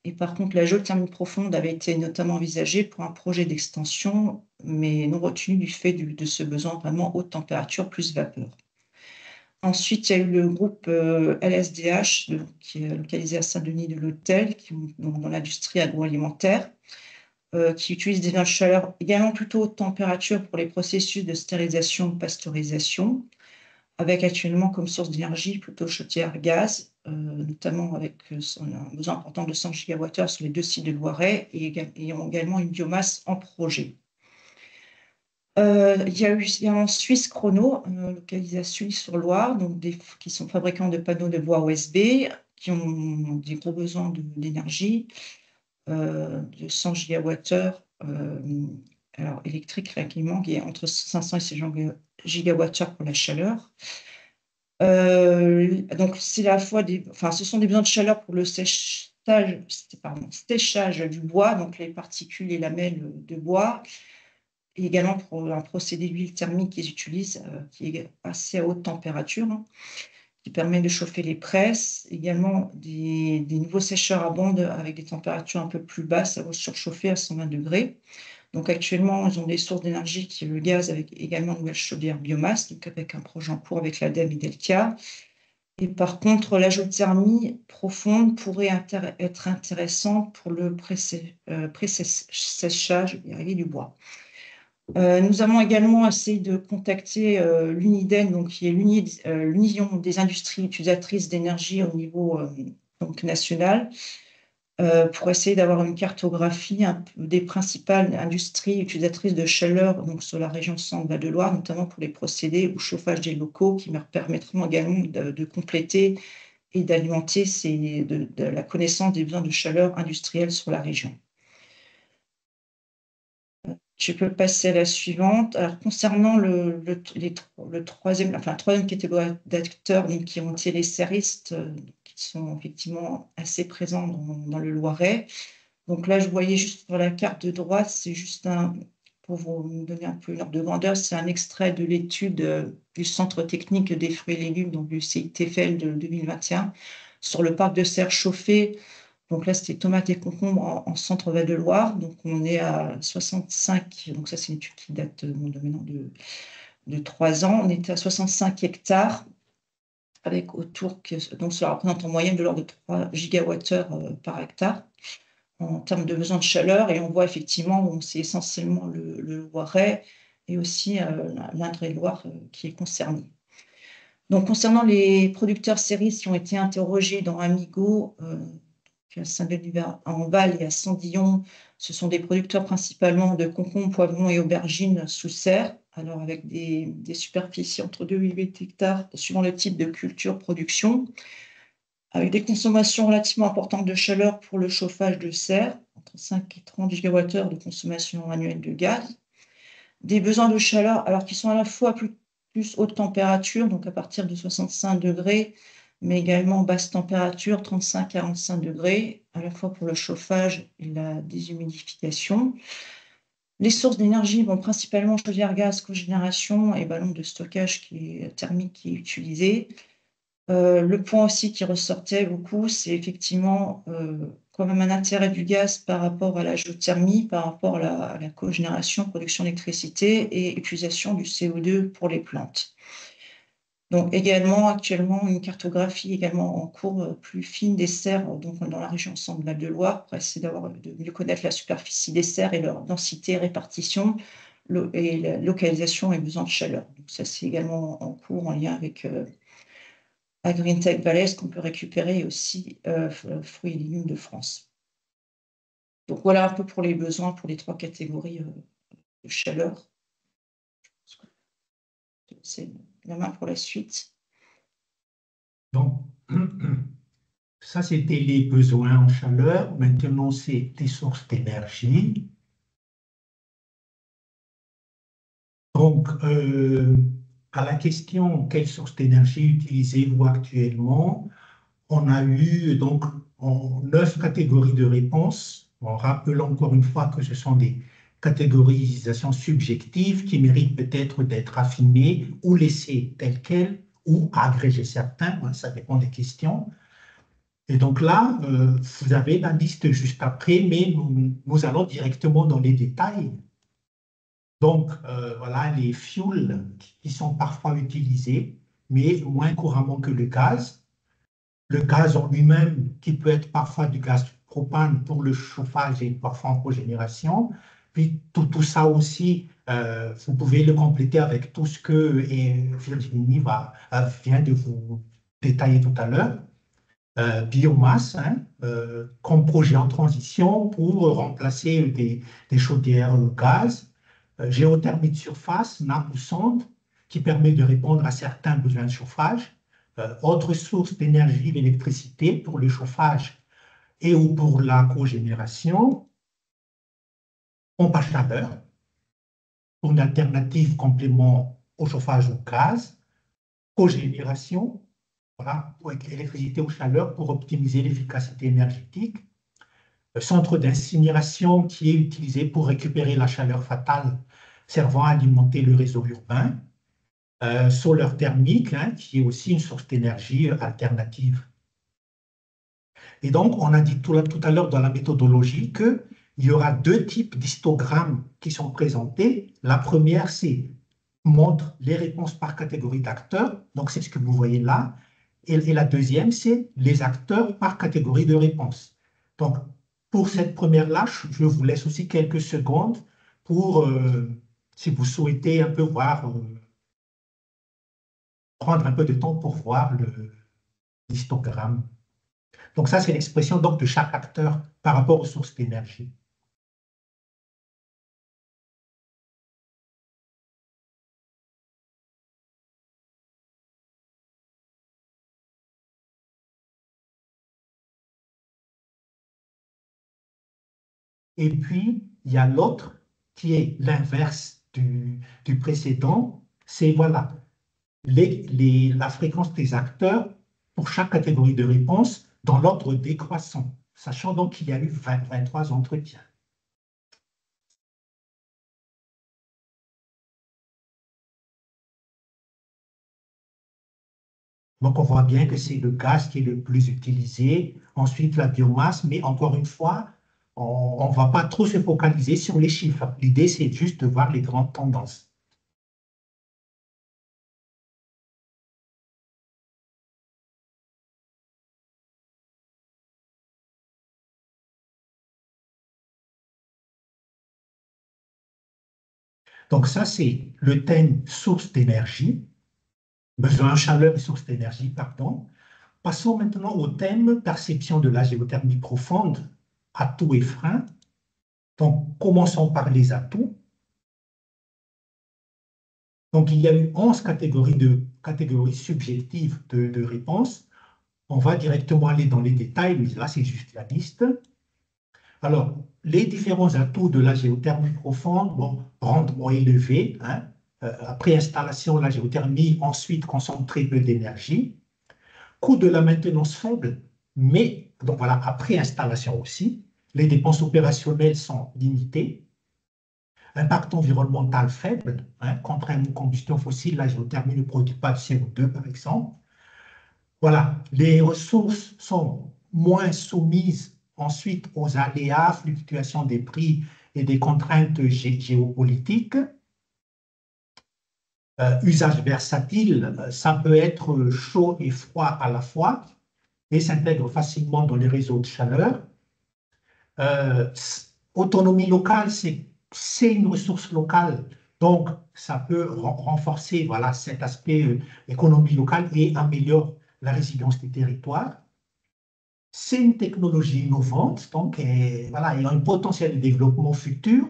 Et par contre, la géothermie profonde avait été notamment envisagée pour un projet d'extension, mais non retenu du fait de ce besoin vraiment haute température plus vapeur. Ensuite, il y a eu le groupe LSDH, qui est localisé à Saint-Denis de l'Hôtel, dans l'industrie agroalimentaire, qui utilise des énergies de chaleur également plutôt haute température pour les processus de stérilisation et pasteurisation, avec actuellement comme source d'énergie plutôt chaudière gaz, notamment avec un besoin important de 100 gigawattheures sur les 2 sites de Loiret et ayant également une biomasse en projet. Il y a eu également Suisse Chrono, localisé à Sully-sur-Loire, donc qui sont fabricants de panneaux de bois OSB, qui ont des gros besoins d'énergie, de 100 gigawattheures alors électrique, là, qui manque, et entre 500 et 600 gigawattheures pour la chaleur. Donc, c'est à la fois ce sont des besoins de chaleur pour le séchage du bois, donc les particules et lamelles de bois, et également pour un procédé d'huile thermique qu'ils utilisent, qui est assez à haute température, hein, qui permet de chauffer les presses. Également, des nouveaux sécheurs à bande avec des températures un peu plus basses, ça va surchauffer à 120 degrés. Donc actuellement, ils ont des sources d'énergie qui est le gaz, avec également une nouvelle chaudière biomasse, donc avec un projet en cours avec l'ADEME et Deltia. Et par contre, la géothermie profonde pourrait être intéressante pour le pré-séchage du bois. Nous avons également essayé de contacter l'UNIDEN, donc qui est l'Union des industries utilisatrices d'énergie au niveau donc national, pour essayer d'avoir une cartographie des principales industries utilisatrices de chaleur donc sur la région Centre-Val de Loire, notamment pour les procédés au chauffage des locaux, qui leur permettront également de compléter et d'alimenter de la connaissance des besoins de chaleur industrielle sur la région. Je peux passer à la suivante. Alors, concernant la troisième catégorie d'acteurs qui ont été les serristes, qui sont effectivement assez présents dans le Loiret. Donc là, je voyais juste sur la carte de droite, c'est juste pour vous donner un peu une ordre de grandeur, c'est un extrait de l'étude du Centre technique des fruits et légumes, donc du CITFL de 2021, sur le parc de serre chauffé. Donc là, c'était tomates et concombres en centre Val-de-Loire. Donc on est à 65, donc ça c'est une étude qui date maintenant de 3 ans. On était à 65 hectares, avec donc cela représente en moyenne de l'ordre de 3 gigawattheures par hectare en termes de besoin de chaleur. Et on voit effectivement, c'est essentiellement le Loiret et aussi l'Indre-et-Loire qui est concerné. Donc concernant les producteurs séristes qui ont été interrogés dans Amigo, à Saint-Denis-en-Val et à Sandillon, ce sont des producteurs principalement de concombres, poivrons et aubergines sous serre, alors avec des superficies entre 2 et 8 hectares, suivant le type de culture production, avec des consommations relativement importantes de chaleur pour le chauffage de serre, entre 5 et 30 gigawattheures de consommation annuelle de gaz, des besoins de chaleur, alors qui sont à la fois plus haute température, donc à partir de 65 degrés, mais également basse température, 35-45 degrés, à la fois pour le chauffage et la déshumidification. Les sources d'énergie vont principalement chaudière gaz, cogénération et ballon de stockage thermique qui est utilisé. Le point aussi qui ressortait beaucoup, c'est effectivement quand même un intérêt du gaz par rapport à la géothermie, par rapport à la cogénération, production d'électricité et utilisation du CO2 pour les plantes. Donc également actuellement une cartographie également en cours plus fine des serres donc dans la région Centre-Val de Loire pour essayer de mieux connaître la superficie des serres et leur densité, répartition et la localisation et besoin de chaleur. Donc ça c'est également en cours en lien avec AgriTech Valais qu'on peut récupérer aussi fruits et légumes de France. Donc voilà un peu pour les besoins pour les 3 catégories de chaleur. C'est la main pour la suite. Donc, ça, c'était les besoins en chaleur. Maintenant, c'est les sources d'énergie. Donc, à la question quelle source d'énergie utilisez-vous actuellement, on a eu donc 9 catégories de réponses. On rappelle encore une fois que ce sont des catégorisations subjectives qui méritent peut-être d'être affinées ou laissées telles quelles ou agréger certains, ça dépend des questions. Et donc là, vous avez la liste juste après, mais nous allons directement dans les détails. Donc, voilà les fuels qui sont parfois utilisés, mais moins couramment que le gaz. Le gaz en lui-même, qui peut être parfois du gaz propane pour le chauffage et parfois en cogénération. Puis tout ça aussi, vous pouvez le compléter avec tout ce que Virginie vient de vous détailler tout à l'heure. Biomasse, hein, comme projet en transition pour remplacer des chaudières au gaz. géothermie de surface, nappe ou sonde, qui permet de répondre à certains besoins de chauffage. Autre source d'énergie, l'électricité pour le chauffage et ou pour la cogénération. Pompe à chaleur, pour une alternative complément au chauffage au gaz. Cogénération, voilà, pour électricité ou chaleur pour optimiser l'efficacité énergétique. Le centre d'incinération qui est utilisé pour récupérer la chaleur fatale servant à alimenter le réseau urbain. Solaire thermique, hein, qui est aussi une source d'énergie alternative. Et donc, on a dit tout à l'heure dans la méthodologie qu'il y aura deux types d'histogrammes qui sont présentés. La première, c'est montre les réponses par catégorie d'acteurs, donc c'est ce que vous voyez là. Et la deuxième, c'est les acteurs par catégorie de réponse. Donc, pour cette première-là, je vous laisse aussi quelques secondes pour, si vous souhaitez un peu voir, prendre un peu de temps pour voir l'histogramme. Donc ça, c'est l'expression donc, de chaque acteur par rapport aux sources d'énergie. Et puis, il y a l'autre qui est l'inverse du précédent. C'est voilà, la fréquence des acteurs pour chaque catégorie de réponse dans l'ordre décroissant, sachant donc qu'il y a eu 23 entretiens. Donc, on voit bien que c'est le gaz qui est le plus utilisé, ensuite la biomasse, mais encore une fois, on ne va pas trop se focaliser sur les chiffres. L'idée, c'est juste de voir les grandes tendances. Donc, ça, c'est le thème source d'énergie, besoin en chaleur et source d'énergie, pardon. Passons maintenant au thème perception de la géothermie profonde, atouts et freins. Donc, commençons par les atouts. Donc, il y a eu 11 catégories subjectives de réponses. On va directement aller dans les détails, mais là, c'est juste la liste. Alors, les différents atouts de la géothermie profonde, bon, rendement élevé, hein, après installation, la géothermie ensuite consomme très peu d'énergie. Coût de la maintenance faible, mais donc voilà, après installation aussi, les dépenses opérationnelles sont limitées. Impact environnemental faible, hein, contre une combustion fossile, la géothermie ne produit pas de CO2 par exemple. Voilà, les ressources sont moins soumises ensuite aux aléas, fluctuations des prix et des contraintes géopolitiques. Usage versatile, ça peut être chaud et froid à la fois et s'intègre facilement dans les réseaux de chaleur. Autonomie locale, c'est une ressource locale, donc ça peut renforcer voilà, cet aspect économie locale et améliore la résilience des territoires. C'est une technologie innovante, donc voilà, il y a un potentiel de développement futur,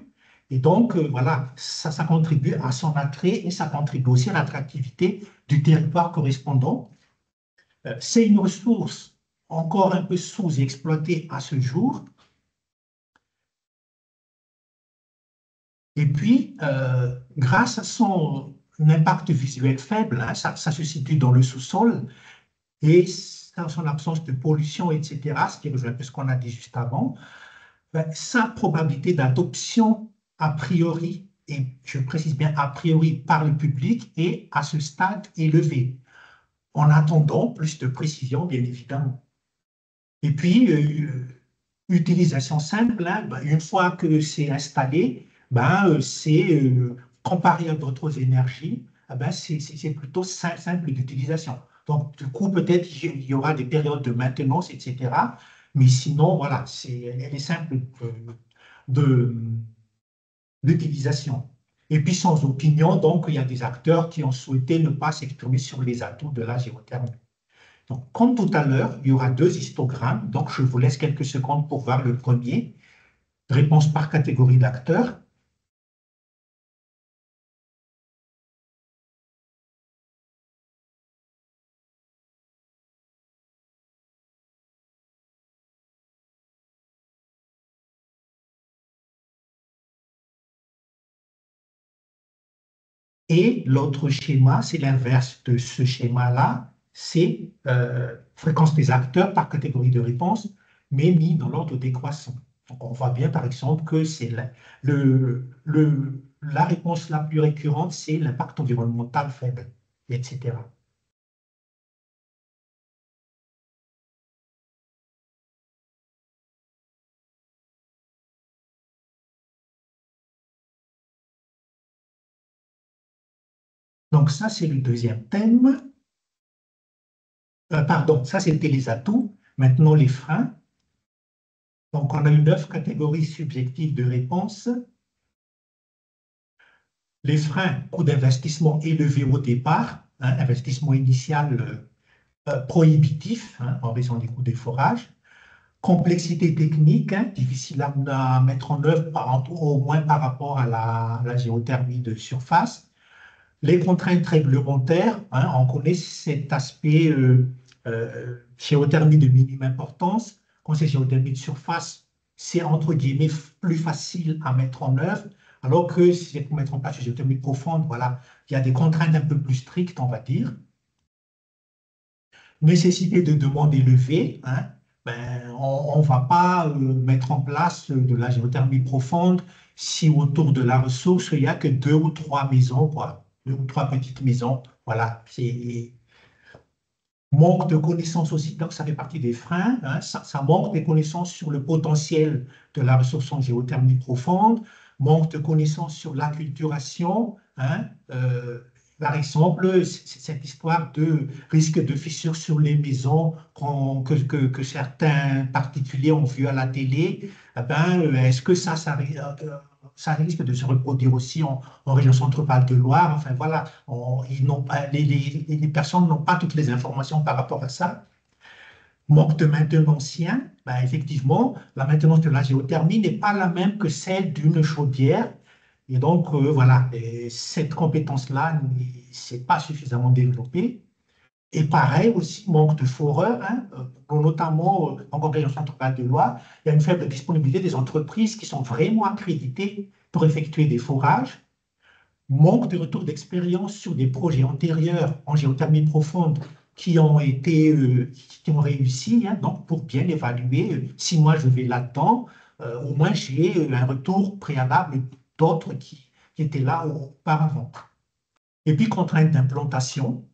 et donc voilà, ça contribue à son attrait et ça contribue aussi à l'attractivité du territoire correspondant. C'est une ressource encore un peu sous-exploitée à ce jour. Et puis, grâce à son impact visuel faible, hein, ça se situe dans le sous-sol, et son absence de pollution, etc., ce qui rejoint un peu ce qu'on a dit juste avant, ben, sa probabilité d'adoption a priori, et je précise bien a priori par le public, est à ce stade élevée, en attendant plus de précision, bien évidemment. Et puis, utilisation simple, hein, ben, une fois que c'est installé, ben, c'est comparé à d'autres énergies, ben, c'est plutôt simple d'utilisation. Donc, du coup, peut-être il y aura des périodes de maintenance, etc. Mais sinon, voilà, elle est simple d'utilisation. Et puis, sans opinion, donc, il y a des acteurs qui ont souhaité ne pas s'exprimer sur les atouts de la géothermie. Donc, comme tout à l'heure, il y aura deux histogrammes. Donc, je vous laisse quelques secondes pour voir le premier. Réponse par catégorie d'acteurs. Et l'autre schéma, c'est l'inverse de ce schéma-là, c'est fréquence des acteurs par catégorie de réponse, mais mis dans l'ordre décroissant. Donc on voit bien, par exemple, que c'est la réponse la plus récurrente, c'est l'impact environnemental faible, etc. Donc ça, c'est le deuxième thème. Pardon, ça, c'était les atouts. Maintenant, les freins. Donc, on a eu 9 catégories subjectives de réponse. Les freins, coût d'investissement élevé au départ, hein, investissement initial prohibitif hein, en raison des coûts des forages. Complexité technique, hein, difficile à mettre en œuvre, au moins par rapport à la géothermie de surface. Les contraintes réglementaires, hein, on connaît cet aspect géothermie de minime importance. Quand c'est géothermie de surface, c'est entre guillemets plus facile à mettre en œuvre, alors que si c'est pour mettre en place une géothermie profonde, voilà, il y a des contraintes un peu plus strictes, on va dire. Nécessité de demande élevée, hein, ben, on ne va pas mettre en place de la géothermie profonde si autour de la ressource, il n'y a que 2 ou 3 maisons, quoi. 2 ou 3 petites maisons. Voilà, c'est manque de connaissances aussi, donc ça fait partie des freins. Hein, ça manque des connaissances sur le potentiel de la ressource en géothermie profonde, manque de connaissances sur l'acculturation. Hein, par exemple, cette histoire de risque de fissures sur les maisons que certains particuliers ont vu à la télé, eh ben, est-ce que ça risque de se reproduire aussi en région Centre-Val de Loire? Enfin voilà, ils n'ont pas, les personnes n'ont pas toutes les informations par rapport à ça. Manque de maintenancien, ben effectivement, la maintenance de la géothermie n'est pas la même que celle d'une chaudière. Et donc, voilà, et cette compétence-là, c'est pas suffisamment développée. Et pareil aussi, manque de foreurs, hein, notamment en région Centre-Val de Loire, il y a une faible disponibilité des entreprises qui sont vraiment accréditées pour effectuer des forages. Manque de retour d'expérience sur des projets antérieurs en géothermie profonde qui ont réussi, hein, donc pour bien évaluer si moi je vais là-dedans, au moins j'ai un retour préalable d'autres qui étaient là auparavant. Et puis contrainte d'implantation,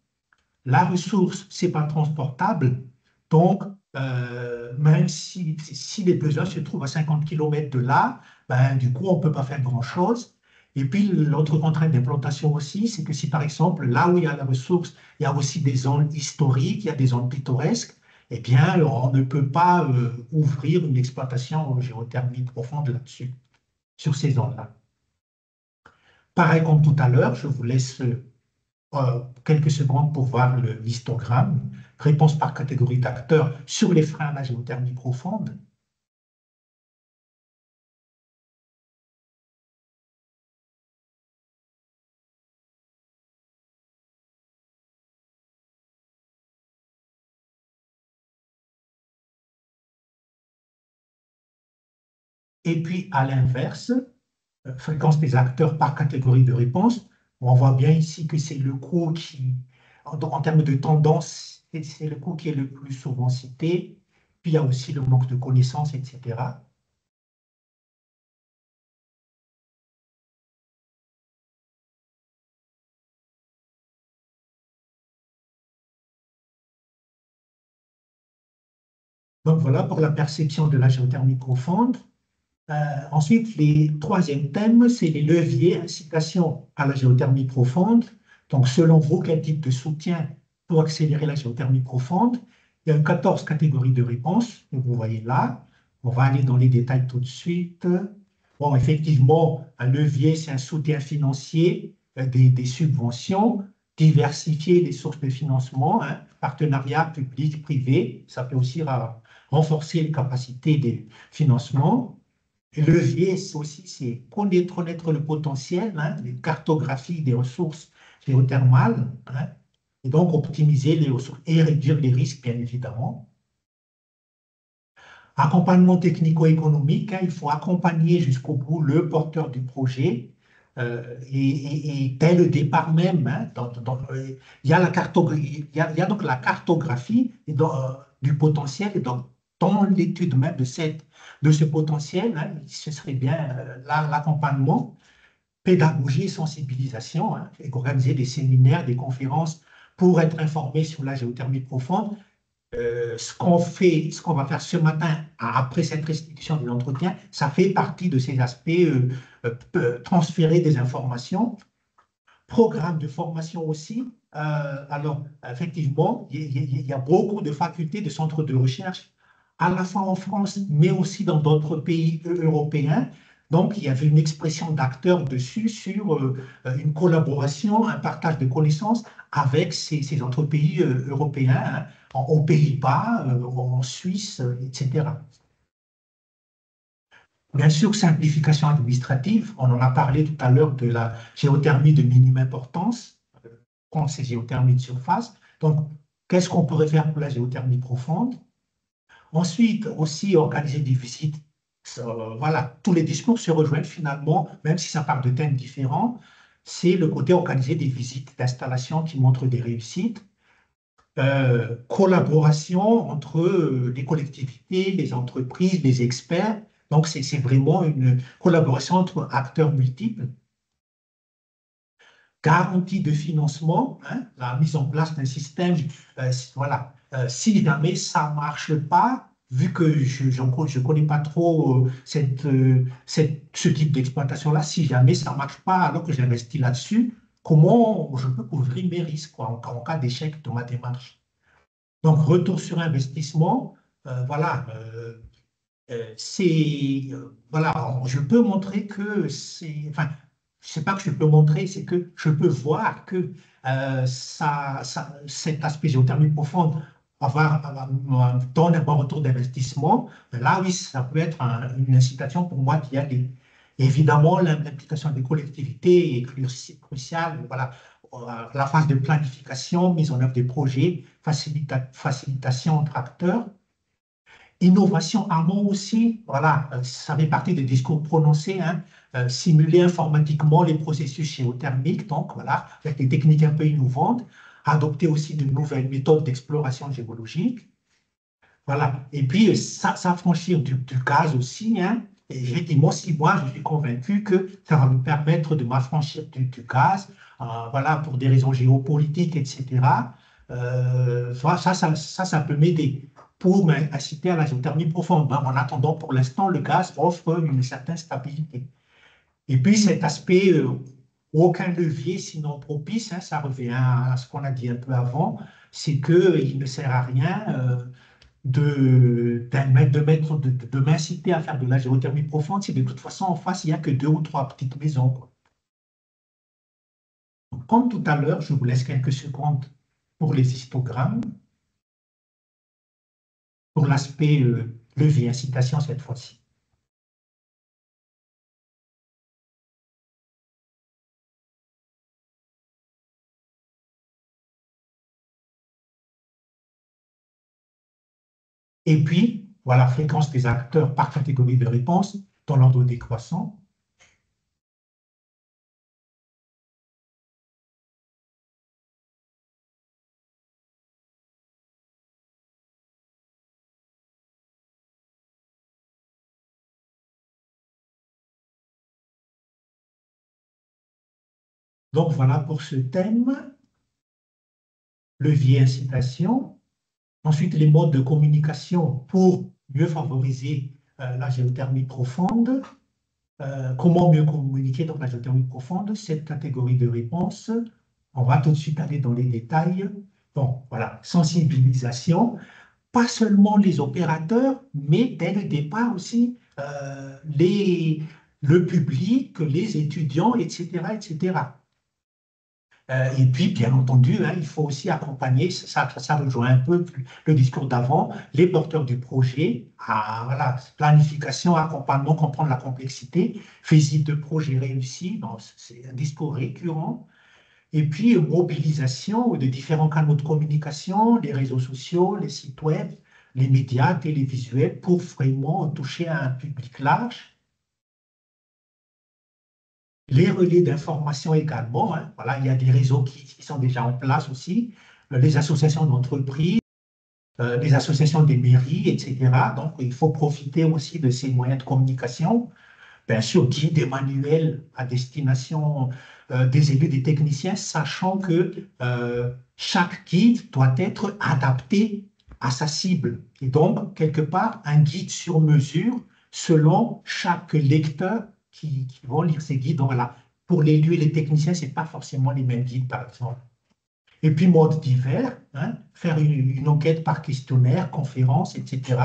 la ressource, c'est pas transportable, donc même si les besoins se trouvent à 50 km de là, ben, du coup, on ne peut pas faire grand-chose. Et puis, l'autre contrainte d'implantation aussi, c'est que si par exemple, là où il y a la ressource, il y a aussi des zones historiques, il y a des zones pittoresques, eh bien, on ne peut pas ouvrir une exploitation en géothermie profonde là-dessus, sur ces zones-là. Pareil comme tout à l'heure, je vous laisse quelques secondes pour voir l'histogramme, réponse par catégorie d'acteurs sur les freins à la géothermie profonde. Et puis, à l'inverse, fréquence des acteurs par catégorie de réponse. On voit bien ici que c'est le coût qui, en termes de tendance, c'est le coût qui est le plus souvent cité. Puis il y a aussi le manque de connaissances, etc. Donc voilà pour la perception de la géothermie profonde. Ensuite, les troisième thème, c'est les leviers incitation à la géothermie profonde. Donc, selon vous, quel type de soutien pour accélérer la géothermie profonde? Il y a 14 catégories de réponses, que vous voyez là. On va aller dans les détails tout de suite. Bon, effectivement, un levier, c'est un soutien financier, des subventions, diversifier les sources de financement, hein, partenariat public-privé, ça peut aussi renforcer les capacités des financements. Le levier, c'est connaître le potentiel, hein, les cartographies des ressources géothermales, hein, et donc optimiser les ressources et réduire les risques, bien évidemment. Accompagnement technico-économique, hein, il faut accompagner jusqu'au bout le porteur du projet. et dès le départ même, hein, il y a la cartographie, il y a donc la cartographie du potentiel, et donc dans l'étude même de ce potentiel, hein, ce serait bien l'accompagnement, pédagogie et sensibilisation, hein, et organiser des séminaires, des conférences pour être informé sur la géothermie profonde. Ce qu'on va faire ce matin, après cette restitution de l'entretien, ça fait partie de ces aspects, transférer des informations, programme de formation aussi. Alors, effectivement, il y a beaucoup de facultés, de centres de recherche, à la fois en France, mais aussi dans d'autres pays européens. Donc, il y avait une expression d'acteurs dessus sur une collaboration, un partage de connaissances avec ces autres pays européens, hein, aux Pays-Bas, en Suisse, etc. Bien sûr, simplification administrative, on en a parlé tout à l'heure de la géothermie de minime importance, quand c'est géothermie de surface. Donc, qu'est-ce qu'on pourrait faire pour la géothermie profonde? Ensuite, aussi organiser des visites. Voilà, tous les discours se rejoignent finalement, même si ça part de thèmes différents. C'est le côté organiser des visites d'installation qui montrent des réussites. Collaboration entre les collectivités, les entreprises, les experts. Donc, c'est vraiment une collaboration entre acteurs multiples. Garantie de financement, hein, la mise en place d'un système, voilà. Si jamais ça ne marche pas, vu que je ne connais pas trop ce type d'exploitation-là, si jamais ça ne marche pas alors que j'investis là-dessus, comment je peux couvrir mes risques quoi, en cas d'échec de ma démarche? Donc, retour sur investissement, voilà, voilà, je peux montrer que c'est, enfin, je sais pas que je peux montrer, c'est que je peux voir que cet aspect géothermie profonde donne un bon retour d'investissement. Là, oui, ça peut être une incitation pour moi d'y aller. Évidemment, l'implication des collectivités est cruciale. Voilà, la phase de planification, mise en œuvre des projets, facilitation entre acteurs. Innovation amont aussi, voilà, ça fait partie des discours prononcés, hein, simuler informatiquement les processus géothermiques, donc voilà, avec des techniques un peu innovantes, adopter aussi de nouvelles méthodes d'exploration géologique, voilà. Et puis, s'affranchir du gaz aussi, hein, et effectivement, si moi, je suis convaincu que ça va me permettre de m'affranchir du gaz, voilà, pour des raisons géopolitiques, etc. Ça peut m'aider pour m'inciter à la géothermie profonde. Ben, en attendant, pour l'instant, le gaz offre une certaine stabilité. Et puis cet aspect, aucun levier sinon propice, hein, ça revient à ce qu'on a dit un peu avant, c'est qu'il ne sert à rien de m'inciter à faire de la géothermie profonde si de toute façon en face, il n'y a que 2 ou 3 petites maisons, quoi. Donc, comme tout à l'heure, je vous laisse quelques secondes pour les histogrammes, pour l'aspect levier incitation cette fois-ci. Et puis, voilà, fréquence des acteurs par catégorie de réponse dans l'ordre décroissant. Donc voilà pour ce thème, levier incitation. Ensuite, les modes de communication pour mieux favoriser la géothermie profonde. Comment mieux communiquer dans la géothermie profonde, cette catégorie de réponse. On va tout de suite aller dans les détails. Bon, voilà, sensibilisation, pas seulement les opérateurs, mais dès le départ aussi le public, les étudiants, etc., etc. Et puis, bien entendu, hein, il faut aussi accompagner, ça rejoint un peu le discours d'avant, les porteurs du projet, voilà, planification, accompagnement, comprendre la complexité, visite de projet réussi, c'est un discours récurrent. Et puis, mobilisation de différents canaux de communication, les réseaux sociaux, les sites web, les médias télévisuels, pour vraiment toucher un public large. Les relais d'information également, hein. Voilà, il y a des réseaux qui sont déjà en place aussi, les associations d'entreprises, les associations des mairies, etc. Donc, il faut profiter aussi de ces moyens de communication. Bien sûr, guide et manuel à destination des élus, des techniciens, sachant que chaque guide doit être adapté à sa cible. Et donc, quelque part, un guide sur mesure selon chaque lecteur qui vont lire ces guides. Donc, voilà, pour les élus et les techniciens, ce n'est pas forcément les mêmes guides, par exemple. Et puis, modes divers, hein, faire une enquête par questionnaire, conférence, etc.,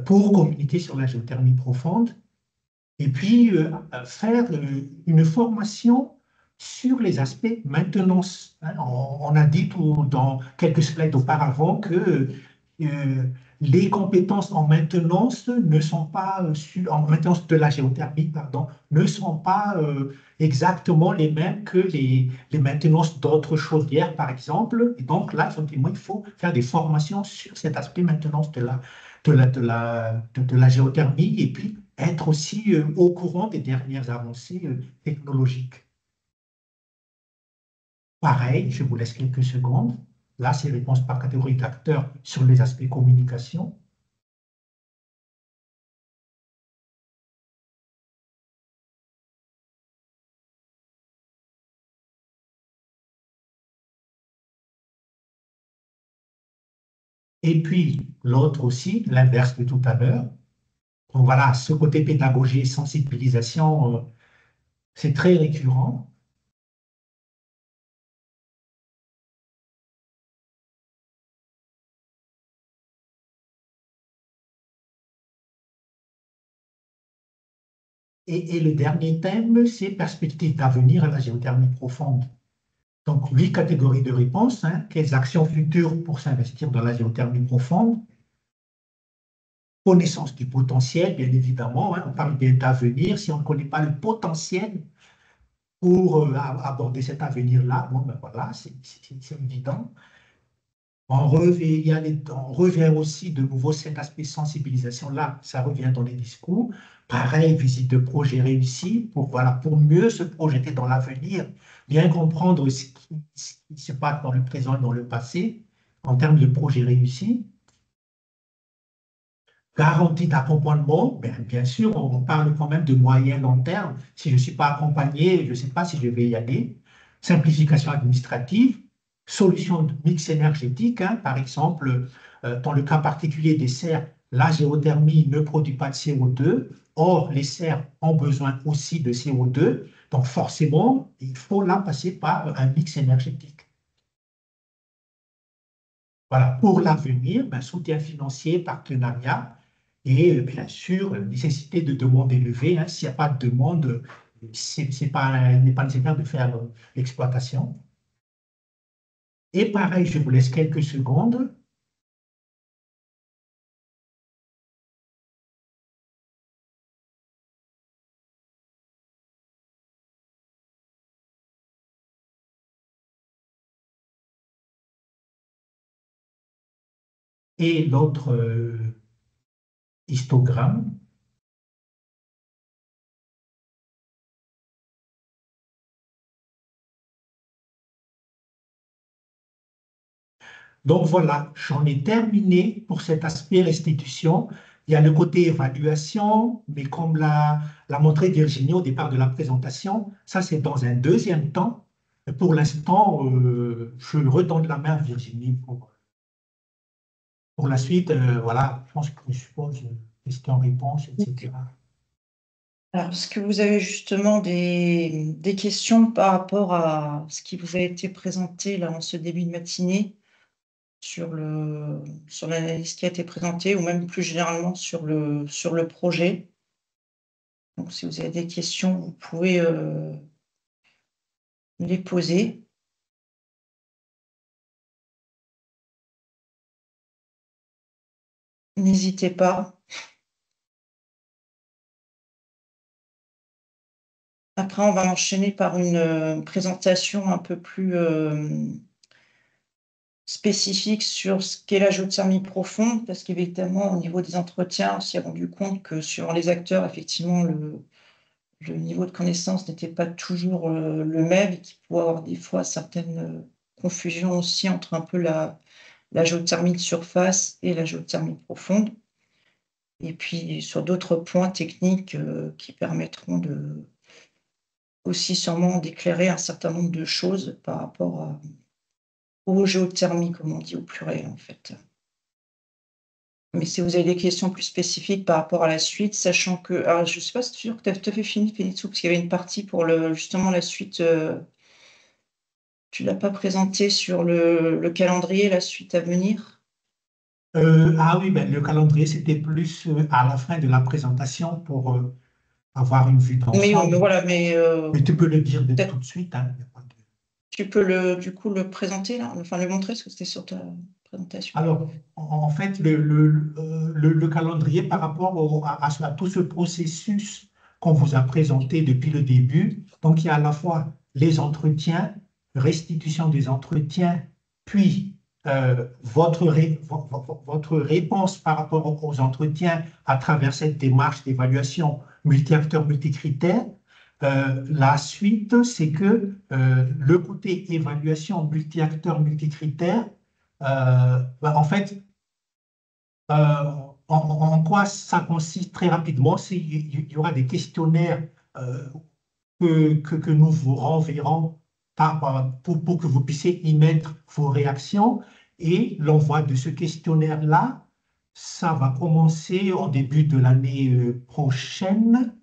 pour communiquer sur la géothermie profonde. Et puis, faire une formation sur les aspects maintenance, hein. On a dit dans quelques slides auparavant que les compétences en maintenance ne sont pas, en maintenance de la géothermie, pardon, ne sont pas exactement les mêmes que les maintenances d'autres chaudières, par exemple. Et donc là, effectivement, il faut faire des formations sur cet aspect maintenance de la géothermie et puis être aussi au courant des dernières avancées technologiques. Pareil, je vous laisse quelques secondes. Là, c'est réponse par catégorie d'acteurs sur les aspects communication. Et puis, l'autre aussi, l'inverse de tout à l'heure. Donc voilà, ce côté pédagogie et sensibilisation, c'est très récurrent. Et le dernier thème, c'est perspective d'avenir à la géothermie profonde. Donc, 8 catégories de réponses, hein. Quelles actions futures pour s'investir dans la géothermie profonde? Connaissance du potentiel, bien évidemment, hein. On parle bien d'avenir. Si on ne connaît pas le potentiel pour aborder cet avenir-là, bon, ben voilà, c'est évident. On revient aussi de nouveau cet aspect sensibilisation-là, ça revient dans les discours. Pareil, visite de projet réussi pour, voilà, pour mieux se projeter dans l'avenir, bien comprendre ce qui se passe dans le présent et dans le passé en termes de projet réussi. Garantie d'accompagnement, bien sûr, on parle quand même de moyen long terme. Si je ne suis pas accompagné, je ne sais pas si je vais y aller. Simplification administrative, solution de mix énergétique, hein, par exemple, dans le cas particulier des serres, la géothermie ne produit pas de CO2. Or, les serres ont besoin aussi de CO2. Donc, forcément, il faut là passer par un mix énergétique. Voilà, pour l'avenir, soutien financier, partenariat. Et bien sûr, nécessité de demande élevée, hein. S'il n'y a pas de demande, il n'est pas nécessaire de faire l'exploitation. Et pareil, je vous laisse quelques secondes. Et l'autre histogramme. Donc voilà, j'en ai terminé pour cet aspect restitution. Il y a le côté évaluation, mais comme l'a montré Virginie au départ de la présentation, ça c'est dans un deuxième temps. Pour l'instant, je redonne la main à Virginie pour la suite. Voilà, je pense que je suppose questions-réponses, etc. Alors, est-ce que vous avez justement des questions par rapport à ce qui vous a été présenté là en ce début de matinée sur l'analyse qui a été présentée ou même plus généralement sur le projet? Donc, si vous avez des questions, vous pouvez me les poser. N'hésitez pas. Après, on va enchaîner par une présentation un peu plus spécifique sur ce qu'est la géothermie profonde, parce qu'évidemment, au niveau des entretiens, on s'est rendu compte que suivant les acteurs, effectivement, le niveau de connaissance n'était pas toujours le même et qu'il pouvait y avoir des fois certaines confusions aussi entre un peu la géothermie de surface et la géothermie profonde. Et puis sur d'autres points techniques qui permettront aussi sûrement d'éclairer un certain nombre de choses par rapport aux géothermies, comme on dit au pluriel en fait. Mais si vous avez des questions plus spécifiques par rapport à la suite, sachant que alors je ne sais pas si tu es sûr que tu as tout à fait fini Félixou, parce qu'il y avait une partie pour justement la suite, tu l'as pas présenté sur le calendrier, la suite à venir? Ah oui, ben, le calendrier, c'était plus à la fin de la présentation pour avoir une vue Mais d'ensemble. voilà, Mais tu peux le dire tout peut-être de suite, hein, y a pas de- tu peux du coup, le présenter là? Enfin, le montrer parce que c'était sur ta présentation. Alors, en fait, le calendrier par rapport à tout ce processus qu'on vous a présenté depuis le début, donc il y a à la fois les entretiens, restitution des entretiens, puis votre réponse par rapport aux entretiens à travers cette démarche d'évaluation multi-acteurs, multi-critères. La suite, c'est que le côté évaluation multi-acteurs, multi-critères, en fait, en quoi ça consiste très rapidement? Il y aura des questionnaires euh, que nous vous renverrons pour que vous puissiez y mettre vos réactions. Et l'envoi de ce questionnaire-là, ça va commencer au début de l'année prochaine.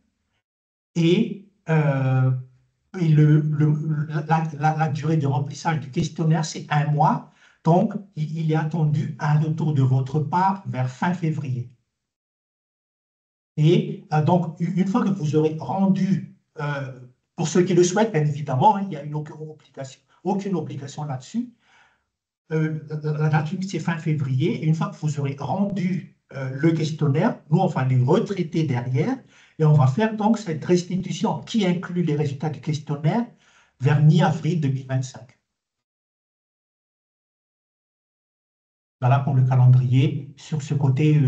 Et, euh, la durée de remplissage du questionnaire, c'est 1 mois. Donc, il est attendu un retour de votre part vers fin février. Et donc, une fois que vous aurez rendu, pour ceux qui le souhaitent, bien évidemment, hein, il n'y a aucune obligation là-dessus. La date limite, c'est fin février. Et une fois que vous aurez rendu le questionnaire, nous, on va les retraiter derrière et on va faire donc cette restitution qui inclut les résultats du questionnaire vers mi-avril 2025. Voilà pour le calendrier sur ce côté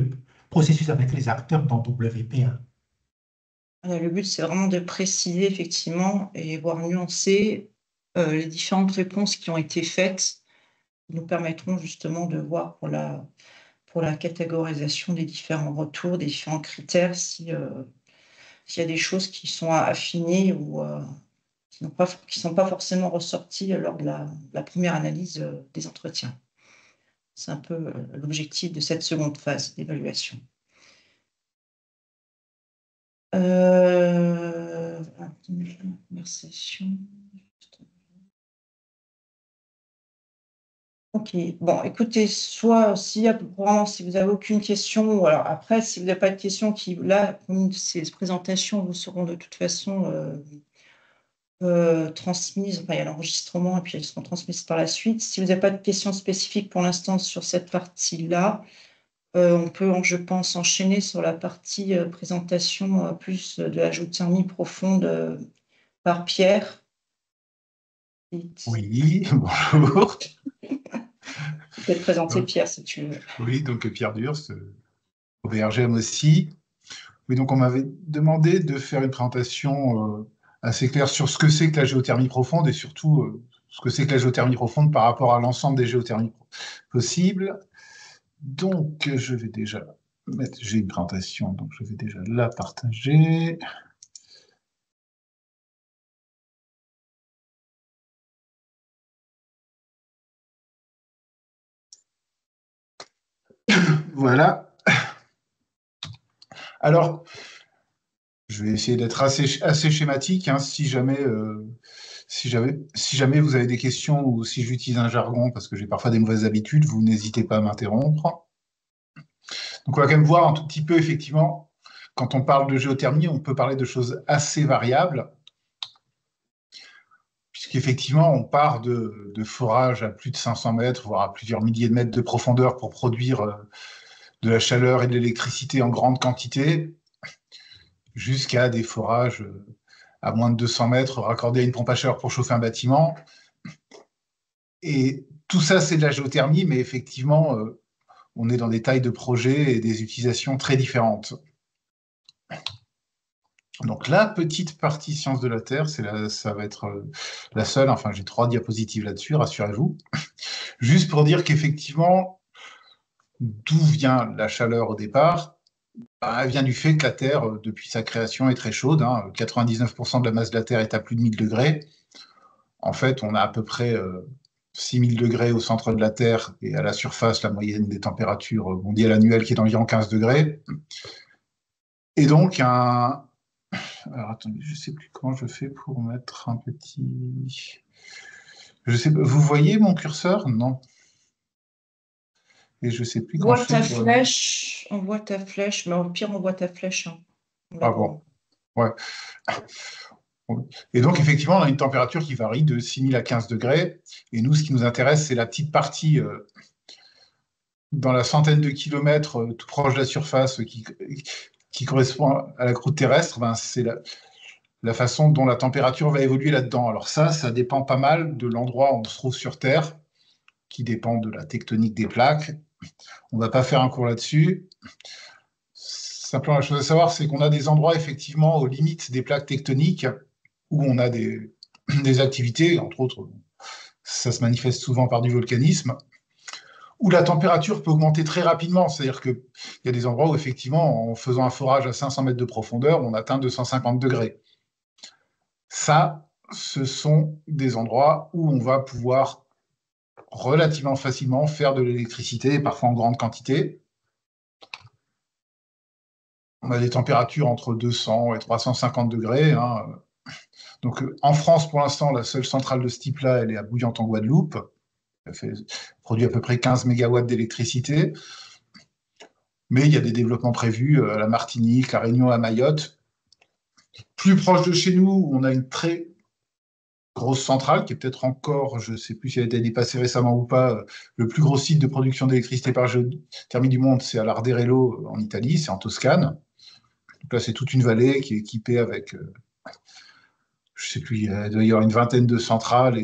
processus avec les acteurs dans WP1. Le but, c'est vraiment de préciser effectivement et voire nuancer les différentes réponses qui ont été faites, qui nous permettront justement de voir pour la catégorisation des différents retours, des différents critères, s'il y a des choses qui sont à affiner ou qui ne sont pas forcément ressorties lors de la première analyse des entretiens. C'est un peu l'objectif de cette seconde phase d'évaluation. Conversation. Ok, bon, écoutez, soit s'il y a vraiment, si vous avez aucune question, ou alors après, si vous n'avez pas de questions qui, là, ces présentations vous seront de toute façon transmises, enfin, il y a l'enregistrement et puis elles seront transmises par la suite. Si vous n'avez pas de questions spécifiques pour l'instant sur cette partie-là, on peut, je pense, enchaîner sur la partie présentation plus de la géothermie profonde par Pierre. Oui, bonjour. Tu peux te présenter, Pierre, si tu veux. Oui, donc Pierre Durst, au VRGM aussi. Oui, donc on m'avait demandé de faire une présentation assez claire sur ce que c'est que la géothermie profonde et surtout ce que c'est que la géothermie profonde par rapport à l'ensemble des géothermies possibles. Donc, je vais déjà mettre, j'ai une présentation, donc je vais déjà la partager. Voilà. Alors, je vais essayer d'être assez schématique, hein, si jamais vous avez des questions ou si j'utilise un jargon, parce que j'ai parfois des mauvaises habitudes, vous n'hésitez pas à m'interrompre. Donc on va quand même voir un tout petit peu, effectivement, quand on parle de géothermie, on peut parler de choses assez variables, puisqu'effectivement, on part de forages à plus de 500 mètres, voire à plusieurs milliers de mètres de profondeur pour produire de la chaleur et de l'électricité en grande quantité, jusqu'à des forages à moins de 200 mètres raccordés à une pompe à chaleur pour chauffer un bâtiment. Et tout ça, c'est de la géothermie, mais effectivement, on est dans des tailles de projets et des utilisations très différentes. Donc la petite partie sciences de la Terre, ça va être la seule, enfin j'ai 3 diapositives là-dessus, rassurez-vous. Juste pour dire qu'effectivement, d'où vient la chaleur au départ? Elle vient du fait que la Terre, depuis sa création, est très chaude. 99% de la masse de la Terre est à plus de 1000 degrés. En fait, on a à peu près 6000 degrés au centre de la Terre et à la surface, la moyenne des températures mondiales annuelles qui est d'environ 15 degrés. Et donc, alors attendez, je ne sais plus comment je fais pour mettre un petit... Je sais pas, vous voyez mon curseur? Non. Et je ne sais plus On quand voit je fais ta pour... flèche, on voit ta flèche, mais au pire, on voit ta flèche, hein. Ah bon, ouais. Et donc, effectivement, on a une température qui varie de 6000 à 15 degrés. Et nous, ce qui nous intéresse, c'est la petite partie dans la centaine de kilomètres tout proche de la surface qui correspond à la croûte terrestre. C'est la façon dont la température va évoluer là-dedans. Alors ça dépend pas mal de l'endroit où on se trouve sur Terre, qui dépend de la tectonique des plaques. On ne va pas faire un cours là-dessus. Simplement, la chose à savoir, c'est qu'on a des endroits, effectivement, aux limites des plaques tectoniques, où on a des activités, entre autres, ça se manifeste souvent par du volcanisme, où la température peut augmenter très rapidement. C'est-à-dire qu'il y a des endroits où, effectivement, en faisant un forage à 500 mètres de profondeur, on atteint 250 degrés. Ça, ce sont des endroits où on va pouvoir relativement facilement faire de l'électricité, parfois en grande quantité. On a des températures entre 200 et 350 degrés. Donc, en France, pour l'instant, la seule centrale de ce type-là, elle est à Bouillante en Guadeloupe. Elle produit à peu près 15 mégawatts d'électricité. Mais il y a des développements prévus à la Martinique, la Réunion, à Mayotte. Plus proche de chez nous, on a une très grosse centrale qui est peut-être encore, je ne sais plus si elle a été dépassée récemment ou pas, le plus gros site de production d'électricité par géothermie du monde, c'est à l'Arderello en Italie, c'est en Toscane. Donc là, c'est toute une vallée qui est équipée avec, je ne sais plus, il doit y avoir une vingtaine de centrales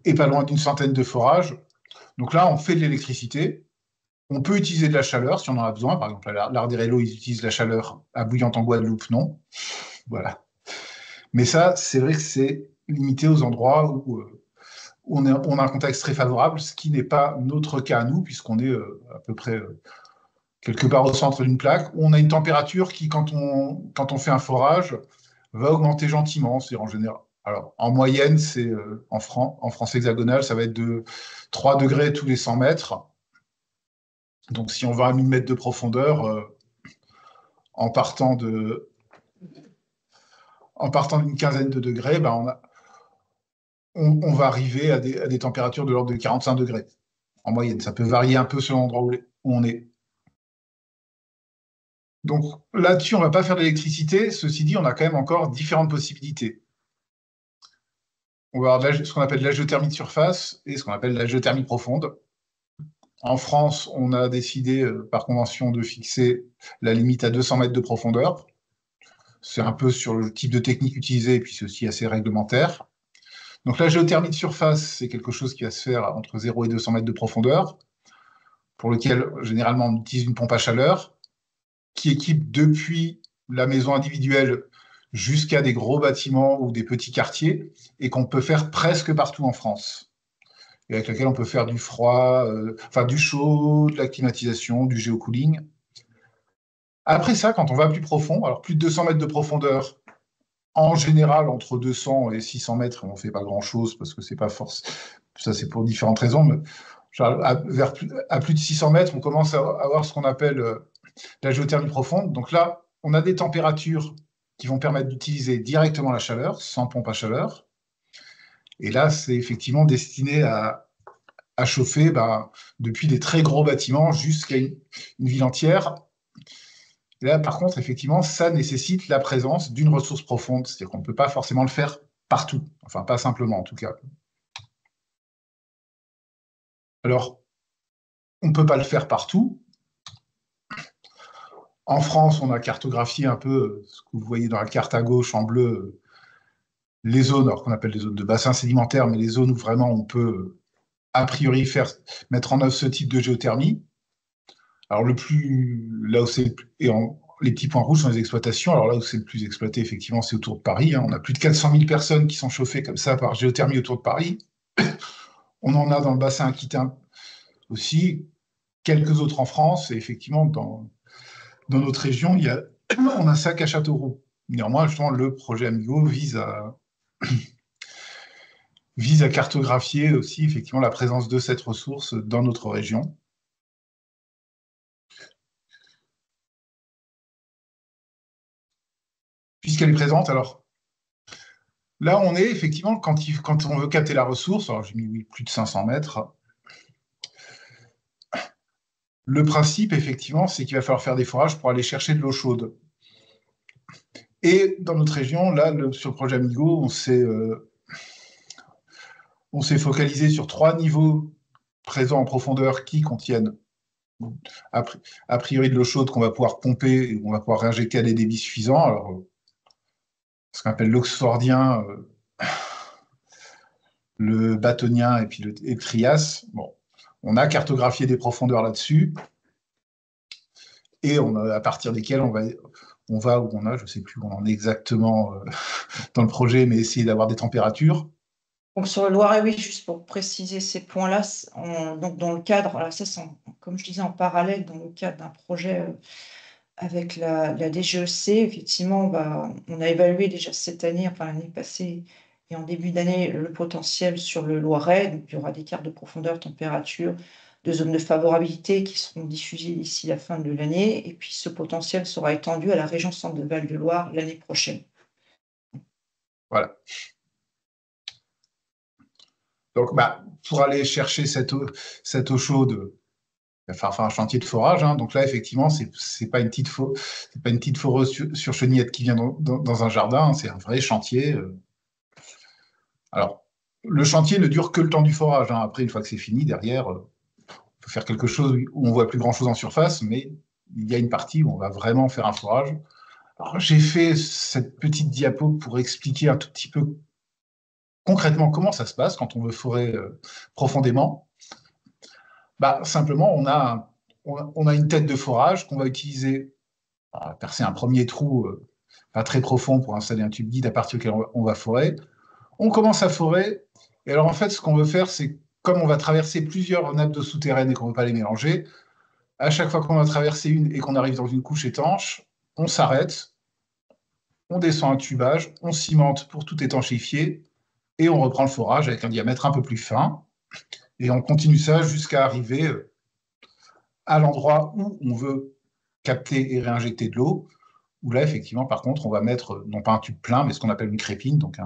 et pas loin d'une centaine de forages. Donc là, on fait de l'électricité. On peut utiliser de la chaleur si on en a besoin. Par exemple, à l'Arderello, ils utilisent la chaleur. À Bouillante en Guadeloupe, non. Voilà. Mais ça, c'est vrai que c'est limité aux endroits où on a un contexte très favorable, ce qui n'est pas notre cas à nous, puisqu'on est à peu près quelque part au centre d'une plaque, où on a une température qui, quand on fait un forage, va augmenter gentiment. C'est en général. Alors, en moyenne, c'est en France hexagonale, ça va être de 3 degrés tous les 100 mètres. Donc, si on va à 1000 mètres de profondeur, en partant d'une quinzaine de degrés, on va arriver à des températures de l'ordre de 45 degrés en moyenne. Ça peut varier un peu selon l'endroit où on est. Donc là-dessus, on ne va pas faire de l'électricité. Ceci dit, on a quand même encore différentes possibilités. On va avoir ce qu'on appelle la géothermie de surface et ce qu'on appelle la géothermie profonde. En France, on a décidé par convention de fixer la limite à 200 mètres de profondeur. C'est un peu sur le type de technique utilisée et puis c'est aussi assez réglementaire. Donc la géothermie de surface, c'est quelque chose qui va se faire entre 0 et 200 mètres de profondeur, pour lequel généralement on utilise une pompe à chaleur qui équipe depuis la maison individuelle jusqu'à des gros bâtiments ou des petits quartiers et qu'on peut faire presque partout en France. Et avec laquelle on peut faire du froid, du chaud, de la climatisation, du géocooling. Après ça, quand on va plus profond, alors plus de 200 mètres de profondeur, en général, entre 200 et 600 mètres, on ne fait pas grand-chose parce que c'est pas force. Ça, c'est pour différentes raisons. Mais à plus de 600 mètres, on commence à avoir ce qu'on appelle la géothermie profonde. Donc là, on a des températures qui vont permettre d'utiliser directement la chaleur, sans pompe à chaleur. Et là, c'est effectivement destiné à chauffer depuis des très gros bâtiments jusqu'à une ville entière. Et là, par contre, effectivement, ça nécessite la présence d'une ressource profonde. C'est-à-dire qu'on ne peut pas forcément le faire partout. Enfin, pas simplement, en tout cas. Alors, on ne peut pas le faire partout. En France, on a cartographié un peu ce que vous voyez dans la carte à gauche en bleu, les zones, alors qu'on appelle les zones de bassin sédimentaire, mais les zones où vraiment on peut, a priori, mettre en œuvre ce type de géothermie. Alors, là où c'est, les petits points rouges sont les exploitations. Alors là où c'est le plus exploité, effectivement, c'est autour de Paris, hein. On a plus de 400 000 personnes qui sont chauffées comme ça par géothermie autour de Paris. On en a dans le bassin aquitain aussi, quelques autres en France, et effectivement, dans notre région, on a ça qu'à Châteauroux. Néanmoins, justement, le projet Amigo vise à cartographier aussi, effectivement, la présence de cette ressource dans notre région. Puisqu'elle est présente, alors là, on est effectivement, quand on veut capter la ressource, alors j'ai mis plus de 500 mètres, le principe, effectivement, c'est qu'il va falloir faire des forages pour aller chercher de l'eau chaude. Et dans notre région, là, sur le projet Amigo, on s'est focalisé sur 3 niveaux présents en profondeur qui contiennent a priori de l'eau chaude qu'on va pouvoir pomper et qu'on va pouvoir réinjecter à des débits suffisants. Alors, ce qu'on appelle l'oxfordien, le bâtonien et puis le Trias. Bon, on a cartographié des profondeurs là-dessus et à partir desquelles on va où on a, je ne sais plus où on en est exactement dans le projet, mais essayer d'avoir des températures. Donc sur le Loiret, oui, juste pour préciser ces points-là, donc dans le cadre, alors ça c'est comme je disais en parallèle, dans le cadre d'un projet avec la DGEC, effectivement, on a évalué déjà cette année, enfin l'année passée et en début d'année, le potentiel sur le Loiret. Donc il y aura des cartes de profondeur, température, de zones de favorabilité qui seront diffusées d'ici la fin de l'année. Et puis ce potentiel sera étendu à la région Centre de Val-de-Loire l'année prochaine. Voilà. Donc, pour aller chercher cette eau chaude, il va falloir faire un chantier de forage, hein. Donc là, effectivement, c'est pas une petite foreuse sur chenillette qui vient dans un jardin, hein. C'est un vrai chantier. Alors, le chantier ne dure que le temps du forage, hein. Après, une fois que c'est fini, derrière, on peut faire quelque chose où on voit plus grand-chose en surface, mais il y a une partie où on va vraiment faire un forage. Alors, j'ai fait cette petite diapo pour expliquer un tout petit peu concrètement comment ça se passe quand on veut forer profondément. Simplement, on a une tête de forage qu'on va utiliser à percer un premier trou pas très profond pour installer un tube guide à partir duquel on va forer. On commence à forer, et alors en fait, ce qu'on veut faire, c'est comme on va traverser plusieurs nappes d'eau souterraines et qu'on ne veut pas les mélanger, à chaque fois qu'on va traverser une et qu'on arrive dans une couche étanche, on s'arrête, on descend un tubage, on cimente pour tout étanchéifier, et on reprend le forage avec un diamètre un peu plus fin, et on continue ça jusqu'à arriver à l'endroit où on veut capter et réinjecter de l'eau, où là, effectivement, par contre, on va mettre, non pas un tube plein, mais ce qu'on appelle une crépine, donc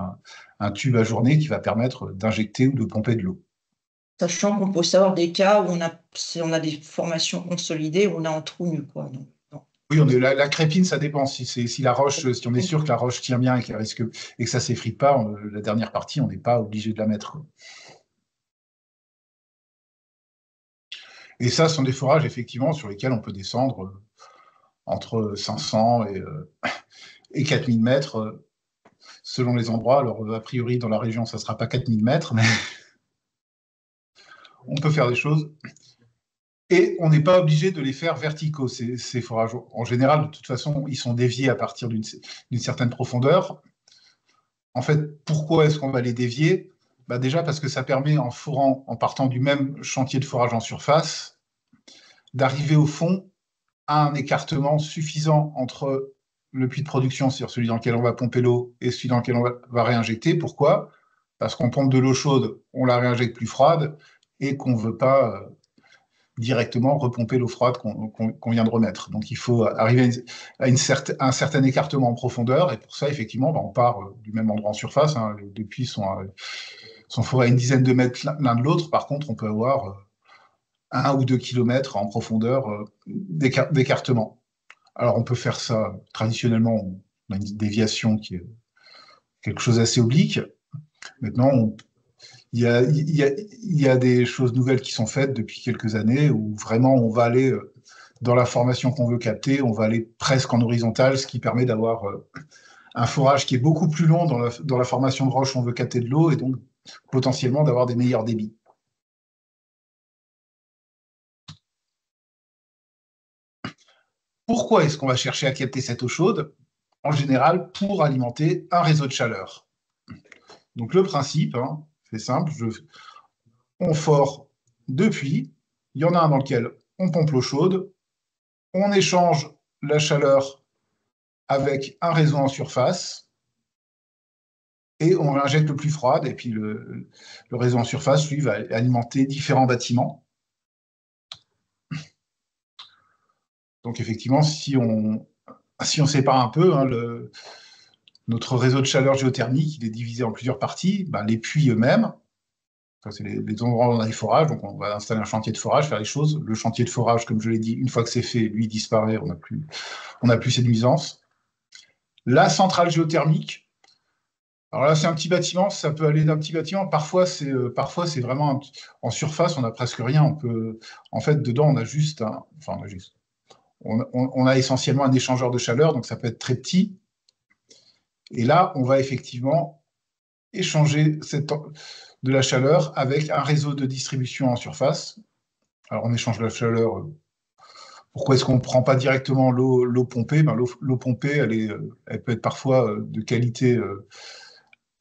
un tube à journée qui va permettre d'injecter ou de pomper de l'eau. Sachant qu'on peut savoir des cas où on a des formations consolidées, où on est en trou nu, quoi. Donc, non. Oui, la crépine, ça dépend. Si on est sûr que la roche tient bien et que ça ne s'effrite pas, la dernière partie, on n'est pas obligé de la mettre, quoi. Et ça, ce sont des forages, effectivement, sur lesquels on peut descendre entre 500 et 4000 mètres, selon les endroits. Alors, a priori, dans la région, ça ne sera pas 4000 mètres, mais on peut faire des choses. Et on n'est pas obligé de les faire verticaux, ces forages. En général, de toute façon, ils sont déviés à partir d'une certaine profondeur. En fait, pourquoi est-ce qu'on va les dévier? Déjà parce que ça permet, en forant, en partant du même chantier de forage en surface, d'arriver au fond à un écartement suffisant entre le puits de production, c'est-à-dire celui dans lequel on va pomper l'eau, et celui dans lequel on va réinjecter. Pourquoi? Parce qu'on pompe de l'eau chaude, on la réinjecte plus froide, et qu'on ne veut pas directement repomper l'eau froide qu'on vient de remettre. Donc il faut arriver à un certain écartement en profondeur, et pour ça, effectivement, on part du même endroit en surface, hein. Les deux puits sont forés à une dizaine de mètres l'un de l'autre. Par contre, on peut avoir 1 ou 2 kilomètres en profondeur d'écartement. Alors on peut faire ça traditionnellement, on a une déviation qui est quelque chose d'assez oblique. Maintenant, il y a des choses nouvelles qui sont faites depuis quelques années où vraiment on va aller dans la formation qu'on veut capter, on va aller presque en horizontal, ce qui permet d'avoir un forage qui est beaucoup plus long dans la formation de roche où on veut capter de l'eau et donc potentiellement d'avoir des meilleurs débits. Pourquoi est-ce qu'on va chercher à capter cette eau chaude? En général, pour alimenter un réseau de chaleur. Donc le principe, hein, c'est simple, on fore deux puits, il y en a un dans lequel on pompe l'eau chaude, on échange la chaleur avec un réseau en surface, et on injecte le plus froid, et puis le réseau en surface, lui, va alimenter différents bâtiments. Donc effectivement, si on sépare un peu, hein, notre réseau de chaleur géothermique, il est divisé en plusieurs parties. Ben, les puits eux-mêmes, c'est les endroits où on a les forages, donc on va installer un chantier de forage, faire les choses. Le chantier de forage, comme je l'ai dit, une fois que c'est fait, lui disparaît, on n'a plus ces nuisances. La centrale géothermique, alors là, c'est un petit bâtiment, ça peut aller d'un petit bâtiment. Parfois, c'est vraiment en surface, on n'a presque rien. En fait, dedans, on a juste on a essentiellement un échangeur de chaleur, donc ça peut être très petit. Et là, on va effectivement échanger de la chaleur avec un réseau de distribution en surface. Alors, on échange la chaleur. Pourquoi est-ce qu'on ne prend pas directement l'eau pompée? Ben, l'eau pompée, elle peut être parfois de qualité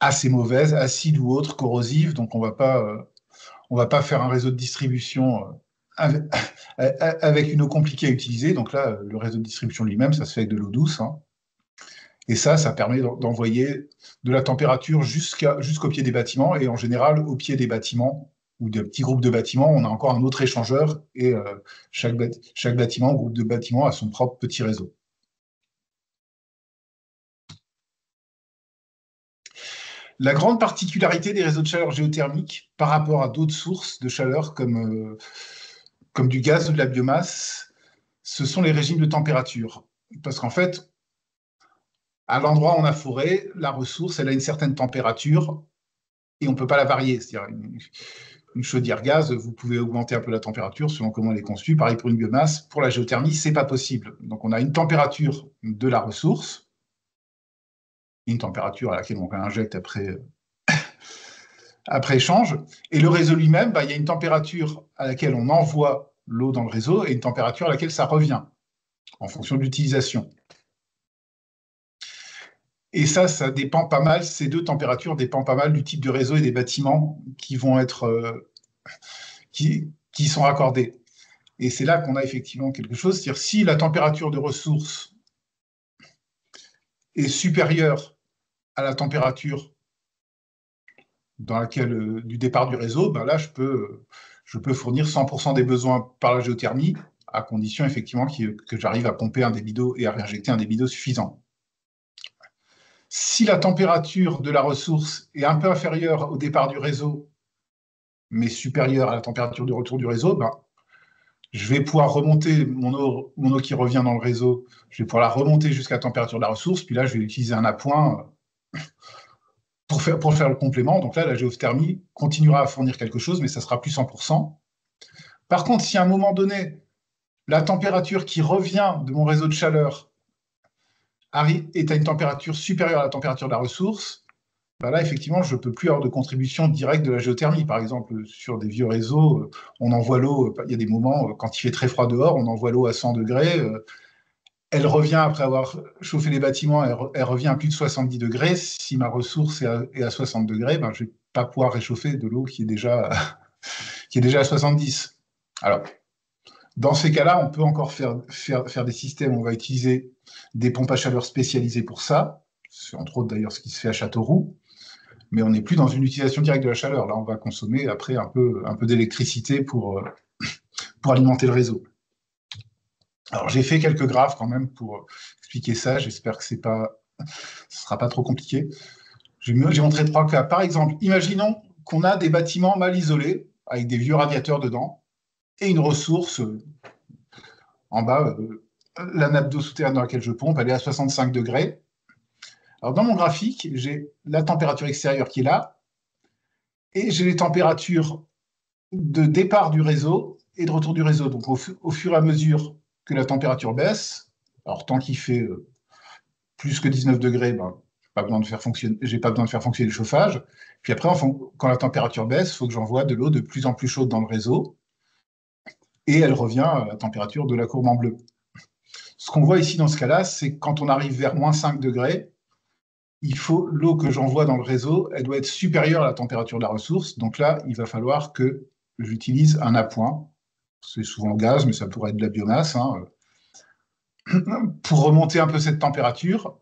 assez mauvaise, acide ou autre, corrosive. Donc, on va pas faire un réseau de distribution avec une eau compliquée à utiliser. Donc là, le réseau de distribution lui-même, ça se fait avec de l'eau douce, hein. Et ça permet d'envoyer de la température jusqu'au pied des bâtiments. Et en général, au pied des bâtiments ou des petits groupes de bâtiments, on a encore un autre échangeur. Et chaque bâtiment, groupe de bâtiments, a son propre petit réseau. La grande particularité des réseaux de chaleur géothermiques par rapport à d'autres sources de chaleur comme du gaz ou de la biomasse, ce sont les régimes de température. Parce qu'en fait, à l'endroit où on a foré, la ressource, elle a une certaine température et on ne peut pas la varier. C'est-à-dire une chaudière gaz, vous pouvez augmenter un peu la température selon comment elle est conçue. Pareil pour une biomasse. Pour la géothermie, ce n'est pas possible. Donc on a une température de la ressource, une température à laquelle on injecte après échange. Et le réseau lui-même, il y a une température à laquelle on envoie l'eau dans le réseau et une température à laquelle ça revient, en fonction de l'utilisation. Et ça dépend pas mal, ces deux températures dépendent pas mal du type de réseau et des bâtiments qui vont être, qui sont raccordés. Et c'est là qu'on a effectivement quelque chose, c'est-à-dire si la température de ressource est supérieure à la température du départ du réseau, là, je peux fournir 100% des besoins par la géothermie, à condition effectivement que j'arrive à pomper un débit d'eau et à réinjecter un débit d'eau suffisant. Si la température de la ressource est un peu inférieure au départ du réseau, mais supérieure à la température de retour du réseau, je vais pouvoir remonter mon eau qui revient dans le réseau, je vais pouvoir la remonter jusqu'à la température de la ressource, puis là, je vais utiliser un appoint pour faire le complément. Donc là, la géothermie continuera à fournir quelque chose, mais ça sera plus 100%. Par contre, si à un moment donné, la température qui revient de mon réseau de chaleur est à une température supérieure à la température de la ressource, là, effectivement, je ne peux plus avoir de contribution directe de la géothermie. Par exemple, sur des vieux réseaux, on envoie l'eau, il y a des moments, quand il fait très froid dehors, on envoie l'eau à 100 degrés, elle revient après avoir chauffé les bâtiments, elle revient à plus de 70 degrés. Si ma ressource est à 60 degrés, je ne vais pas pouvoir réchauffer de l'eau qui est déjà à 70. Alors, dans ces cas-là, on peut encore faire des systèmes où on va utiliser des pompes à chaleur spécialisées pour ça. C'est entre autres d'ailleurs ce qui se fait à Châteauroux. Mais on n'est plus dans une utilisation directe de la chaleur. Là, on va consommer après un peu d'électricité pour alimenter le réseau. Alors, j'ai fait quelques graphes quand même pour expliquer ça. J'espère que ce ne sera pas trop compliqué. J'ai montré 3 cas. Par exemple, imaginons qu'on a des bâtiments mal isolés, avec des vieux radiateurs dedans, et une ressource en bas, la nappe d'eau souterraine dans laquelle je pompe, elle est à 65 degrés. Alors, dans mon graphique, j'ai la température extérieure qui est là, et j'ai les températures de départ du réseau et de retour du réseau. Donc, au fur et à mesure que la température baisse, alors tant qu'il fait plus que 19 degrés, je n'ai pas besoin de faire fonctionner le chauffage. Puis après, quand la température baisse, il faut que j'envoie de l'eau de plus en plus chaude dans le réseau, et elle revient à la température de la courbe en bleu. ce qu'on voit ici dans ce cas-là, c'est que quand on arrive vers moins 5 degrés, l'eau que j'envoie dans le réseau, elle doit être supérieure à la température de la ressource. Donc là, il va falloir que j'utilise un appoint. C'est souvent le gaz, mais ça pourrait être de la biomasse, hein, pour remonter un peu cette température.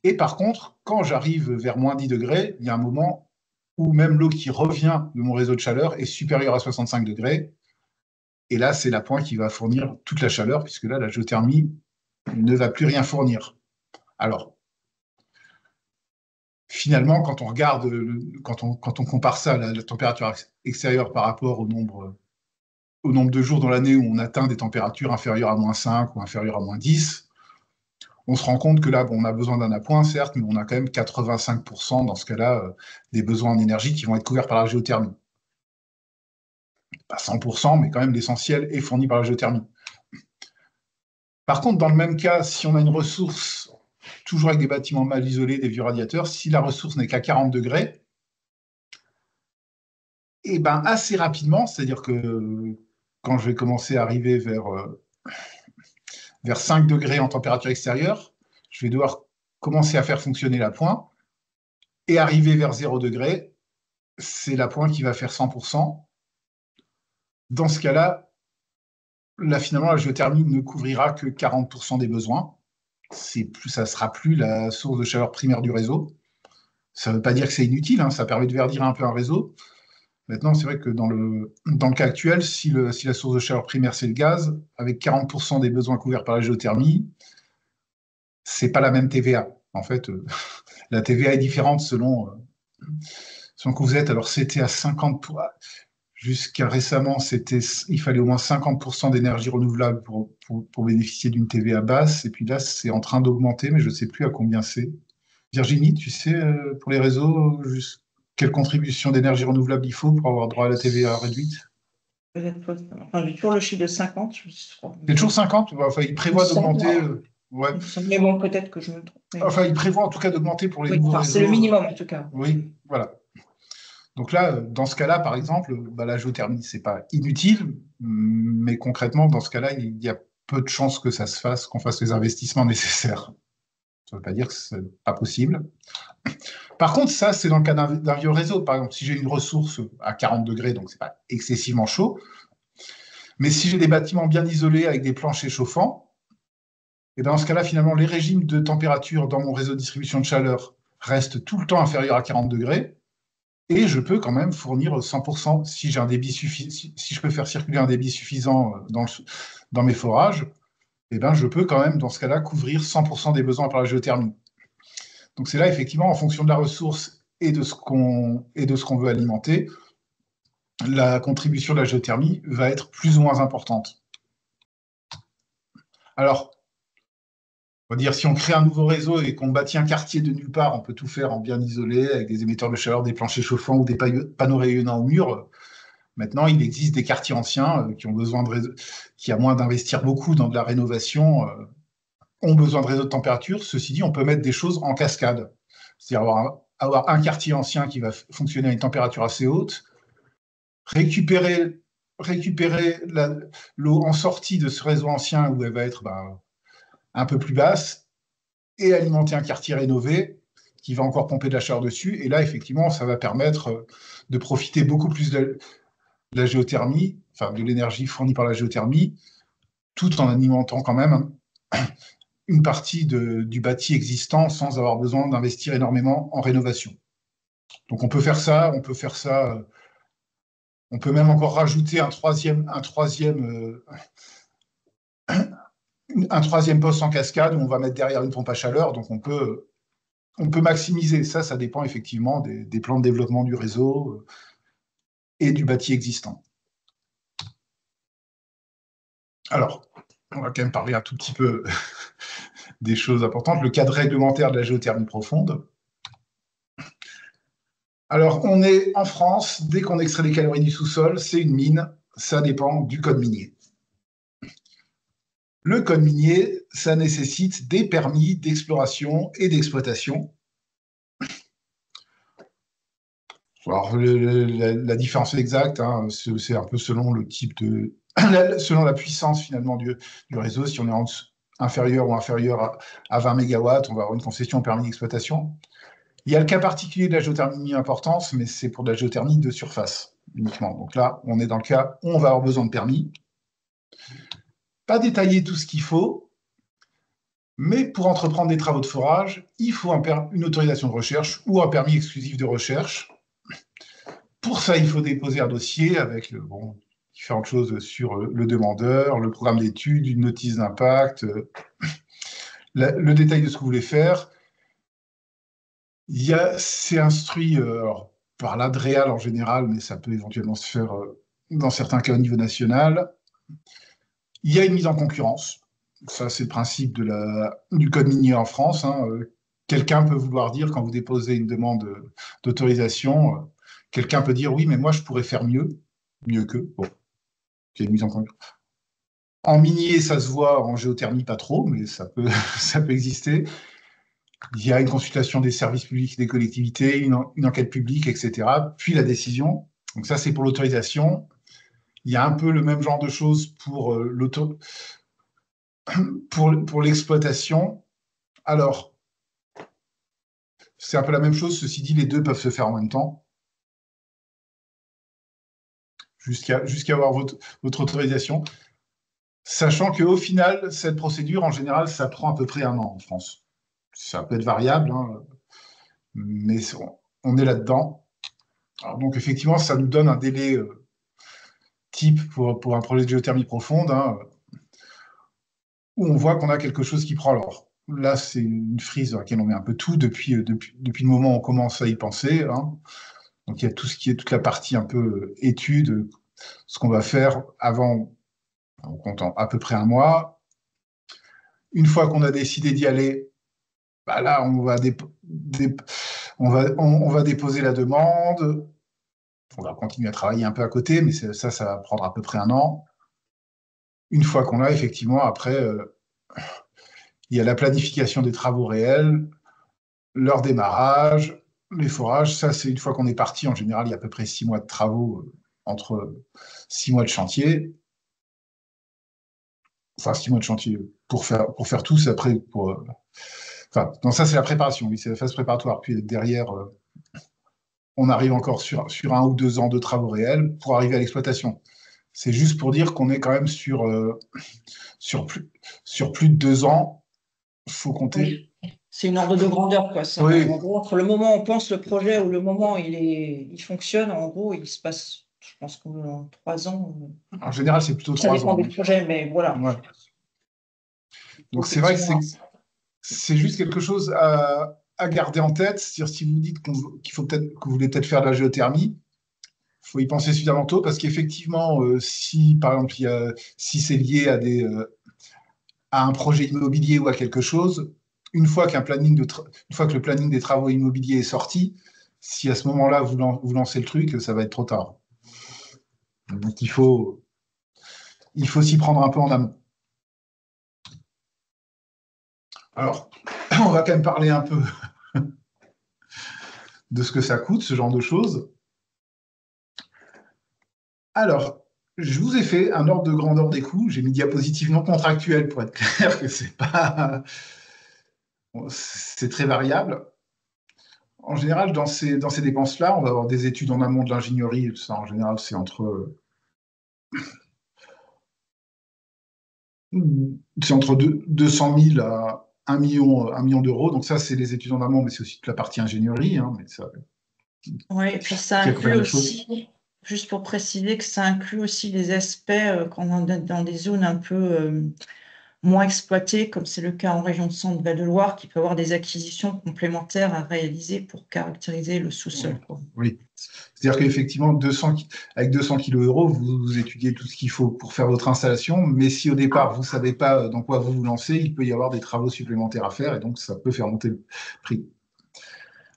Et par contre, quand j'arrive vers moins 10 degrés, il y a un moment où même l'eau qui revient de mon réseau de chaleur est supérieure à 65 degrés. Et là, c'est l'appoint qui va fournir toute la chaleur, puisque là, la géothermie ne va plus rien fournir. Alors, finalement, quand on regarde, quand on compare ça à la température extérieure par rapport au nombre de jours dans l'année où on atteint des températures inférieures à moins 5 ou inférieures à moins 10, on se rend compte que là, bon, on a besoin d'un appoint, certes, mais on a quand même 85% dans ce cas-là des besoins en énergie qui vont être couverts par la géothermie. Pas 100%, mais quand même l'essentiel est fourni par la géothermie. Par contre, dans le même cas, si on a une ressource, toujours avec des bâtiments mal isolés, des vieux radiateurs, si la ressource n'est qu'à 40 degrés, et ben assez rapidement, c'est-à-dire que quand je vais commencer à arriver vers 5 degrés en température extérieure, je vais devoir commencer à faire fonctionner l'appoint, et arriver vers 0 degré, c'est l'appoint qui va faire 100%. Dans ce cas-là, finalement, la géothermie ne couvrira que 40% des besoins. Ça ne sera plus la source de chaleur primaire du réseau. Ça ne veut pas dire que c'est inutile, hein, ça permet de verdir un peu un réseau. Maintenant, c'est vrai que dans le cas actuel, si la source de chaleur primaire, c'est le gaz, avec 40% des besoins couverts par la géothermie, ce n'est pas la même TVA. En fait, la TVA est différente selon que vous êtes. Alors, c'était à 50%. Jusqu'à récemment, il fallait au moins 50% d'énergie renouvelable pour bénéficier d'une TVA basse. Et puis là, c'est en train d'augmenter, mais je ne sais plus à combien c'est. Virginie, tu sais, pour les réseaux, quelle contribution d'énergie renouvelable il faut pour avoir droit à la TVA réduite? Enfin, j'ai toujours le chiffre de 50, je crois. C'est toujours 50? Enfin, il prévoit d'augmenter. Ouais. Mais bon, peut-être que je me trompe. Enfin, il prévoit en tout cas d'augmenter pour les nouveaux réseaux. C'est le minimum en tout cas. Oui, voilà. Donc là, dans ce cas-là, par exemple, la géothermie, ce n'est pas inutile, mais concrètement, dans ce cas-là, il y a peu de chances que ça se fasse, qu'on fasse les investissements nécessaires. Ça ne veut pas dire que ce n'est pas possible. Par contre, ça, c'est dans le cas d'un vieux réseau. Par exemple, si j'ai une ressource à 40 degrés, donc ce n'est pas excessivement chaud, mais si j'ai des bâtiments bien isolés avec des planchers chauffants, et dans ce cas-là, finalement, les régimes de température dans mon réseau de distribution de chaleur restent tout le temps inférieurs à 40 degrés, et je peux quand même fournir 100%, si je peux faire circuler un débit suffisant dans mes forages, eh ben, je peux quand même, dans ce cas-là, couvrir 100% des besoins par la géothermie. Donc c'est là, effectivement, en fonction de la ressource et de ce qu'on veut alimenter, la contribution de la géothermie va être plus ou moins importante. Alors, on va dire, si on crée un nouveau réseau et qu'on bâtit un quartier de nulle part, on peut tout faire en bien isolé, avec des émetteurs de chaleur, des planchers chauffants ou des panneaux rayonnants au mur. Maintenant, il existe des quartiers anciens qui, à moins d'investir beaucoup dans de la rénovation, ont besoin de réseaux de température. Ceci dit, on peut mettre des choses en cascade. C'est-à-dire avoir un quartier ancien qui va fonctionner à une température assez haute, récupérer l'eau en sortie de ce réseau ancien où elle va être un peu plus basse, et alimenter un quartier rénové qui va encore pomper de la chaleur dessus. Et là, effectivement, ça va permettre de profiter beaucoup plus de la géothermie, enfin de l'énergie fournie par la géothermie, tout en alimentant quand même une partie du bâti existant sans avoir besoin d'investir énormément en rénovation. Donc on peut faire ça, on peut même encore rajouter un troisième poste en cascade où on va mettre derrière une pompe à chaleur. Donc on peut maximiser. Ça dépend effectivement des plans de développement du réseau et du bâti existant. Alors, on va quand même parler un tout petit peu des choses importantes. Le cadre réglementaire de la géothermie profonde. Alors, on est en France, dès qu'on extrait des calories du sous-sol, c'est une mine. Ça dépend du code minier. Le code minier, ça nécessite des permis d'exploration et d'exploitation. Alors, la différence exacte, hein, c'est un peu selon le type selon la puissance finalement du réseau. Si on est inférieur ou inférieur à 20 MW, on va avoir une concession permis d'exploitation. Il y a le cas particulier de la géothermie importance, mais c'est pour de la géothermie de surface uniquement. Donc là, on est dans le cas où on va avoir besoin de permis. Pas détailler tout ce qu'il faut, mais pour entreprendre des travaux de forage, il faut une autorisation de recherche ou un permis exclusif de recherche. Pour ça, il faut déposer un dossier avec différentes choses sur le demandeur, le programme d'études, une notice d'impact, le détail de ce que vous voulez faire. C'est instruit par l'ADREAL en général, mais ça peut éventuellement se faire dans certains cas au niveau national. Il y a une mise en concurrence. Ça, c'est le principe du code minier en France. Hein. Quelqu'un peut vouloir dire, quand vous déposez une demande d'autorisation, quelqu'un peut dire, oui, mais moi, je pourrais faire mieux qu'eux. Bon, il y a une mise en concurrence. En minier, ça se voit, en géothermie, pas trop, mais ça peut, ça peut exister. Il y a une consultation des services publics, des collectivités, une enquête publique, etc. Puis la décision. Donc ça, c'est pour l'autorisation. Il y a un peu le même genre de choses pour l'exploitation. Alors, c'est un peu la même chose. Ceci dit, les deux peuvent se faire en même temps. Jusqu'à avoir votre autorisation. Sachant qu'au final, cette procédure, en général, ça prend à peu près 1 an en France. Ça peut être variable, hein, mais on est là-dedans. Donc, effectivement, ça nous donne un délai type pour un projet de géothermie profonde, hein, où on voit qu'on a quelque chose qui prend l'or. Là, c'est une frise dans laquelle on met un peu tout depuis le moment où on commence à y penser. Hein. Donc, il y a tout ce qui est toute la partie un peu étude, ce qu'on va faire avant, on compte à peu près 1 mois. Une fois qu'on a décidé d'y aller, bah là, on va déposer la demande. On va continuer à travailler un peu à côté, mais ça va prendre à peu près 1 an. Une fois qu'on l'a, effectivement, après, il y a la planification des travaux réels, leur démarrage, les forages. Ça, c'est une fois qu'on est parti. En général, il y a à peu près 6 mois de travaux, entre 6 mois de chantier. Enfin, 6 mois de chantier pour faire tout. C'est après enfin, non, ça, c'est la préparation. Oui, c'est la phase préparatoire. Puis derrière, on arrive encore sur 1 ou 2 ans de travaux réels pour arriver à l'exploitation. C'est juste pour dire qu'on est quand même sur plus de 2 ans. Il faut compter. Oui. C'est une ordre de grandeur, quoi. Ça, oui. En gros, entre le moment où on pense le projet ou le moment où il fonctionne, en gros, il se passe, je pense qu'en 3 ans. En général, c'est plutôt 3 ans. Ça dépend du projet, mais voilà. Ouais. Donc, c'est vrai que c'est juste quelque chose à garder en tête. C'est-à-dire, si vous dites que vous voulez peut-être faire de la géothermie, il faut y penser suffisamment tôt parce qu'effectivement, si par exemple, si c'est lié à un projet immobilier ou à quelque chose, une fois que le planning des travaux immobiliers est sorti, si à ce moment-là vous lancez le truc, ça va être trop tard. Donc il faut s'y prendre un peu en amont. Alors, on va quand même parler un peu de ce que ça coûte, ce genre de choses. Alors, je vous ai fait un ordre de grandeur des coûts. J'ai mis diapositive non contractuelle pour être clair que c'est très variable. En général, dans ces dépenses-là, on va avoir des études en amont de l'ingénierie. Et tout ça, en général, c'est entre 200 000 à 1 million d'euros. Donc ça, c'est les études en amont, mais c'est aussi toute la partie ingénierie. Hein, mais ça, oui, et puis ça inclut aussi, juste pour préciser que ça inclut aussi les aspects quand on est dans des zones un peu moins exploitées, comme c'est le cas en région de Centre-Val de Loire, qui peut avoir des acquisitions complémentaires à réaliser pour caractériser le sous-sol. Oui, c'est-à-dire qu'effectivement, avec 200 kg euros, vous étudiez tout ce qu'il faut pour faire votre installation, mais si au départ, vous ne savez pas dans quoi vous lancez, il peut y avoir des travaux supplémentaires à faire, et donc ça peut faire monter le prix.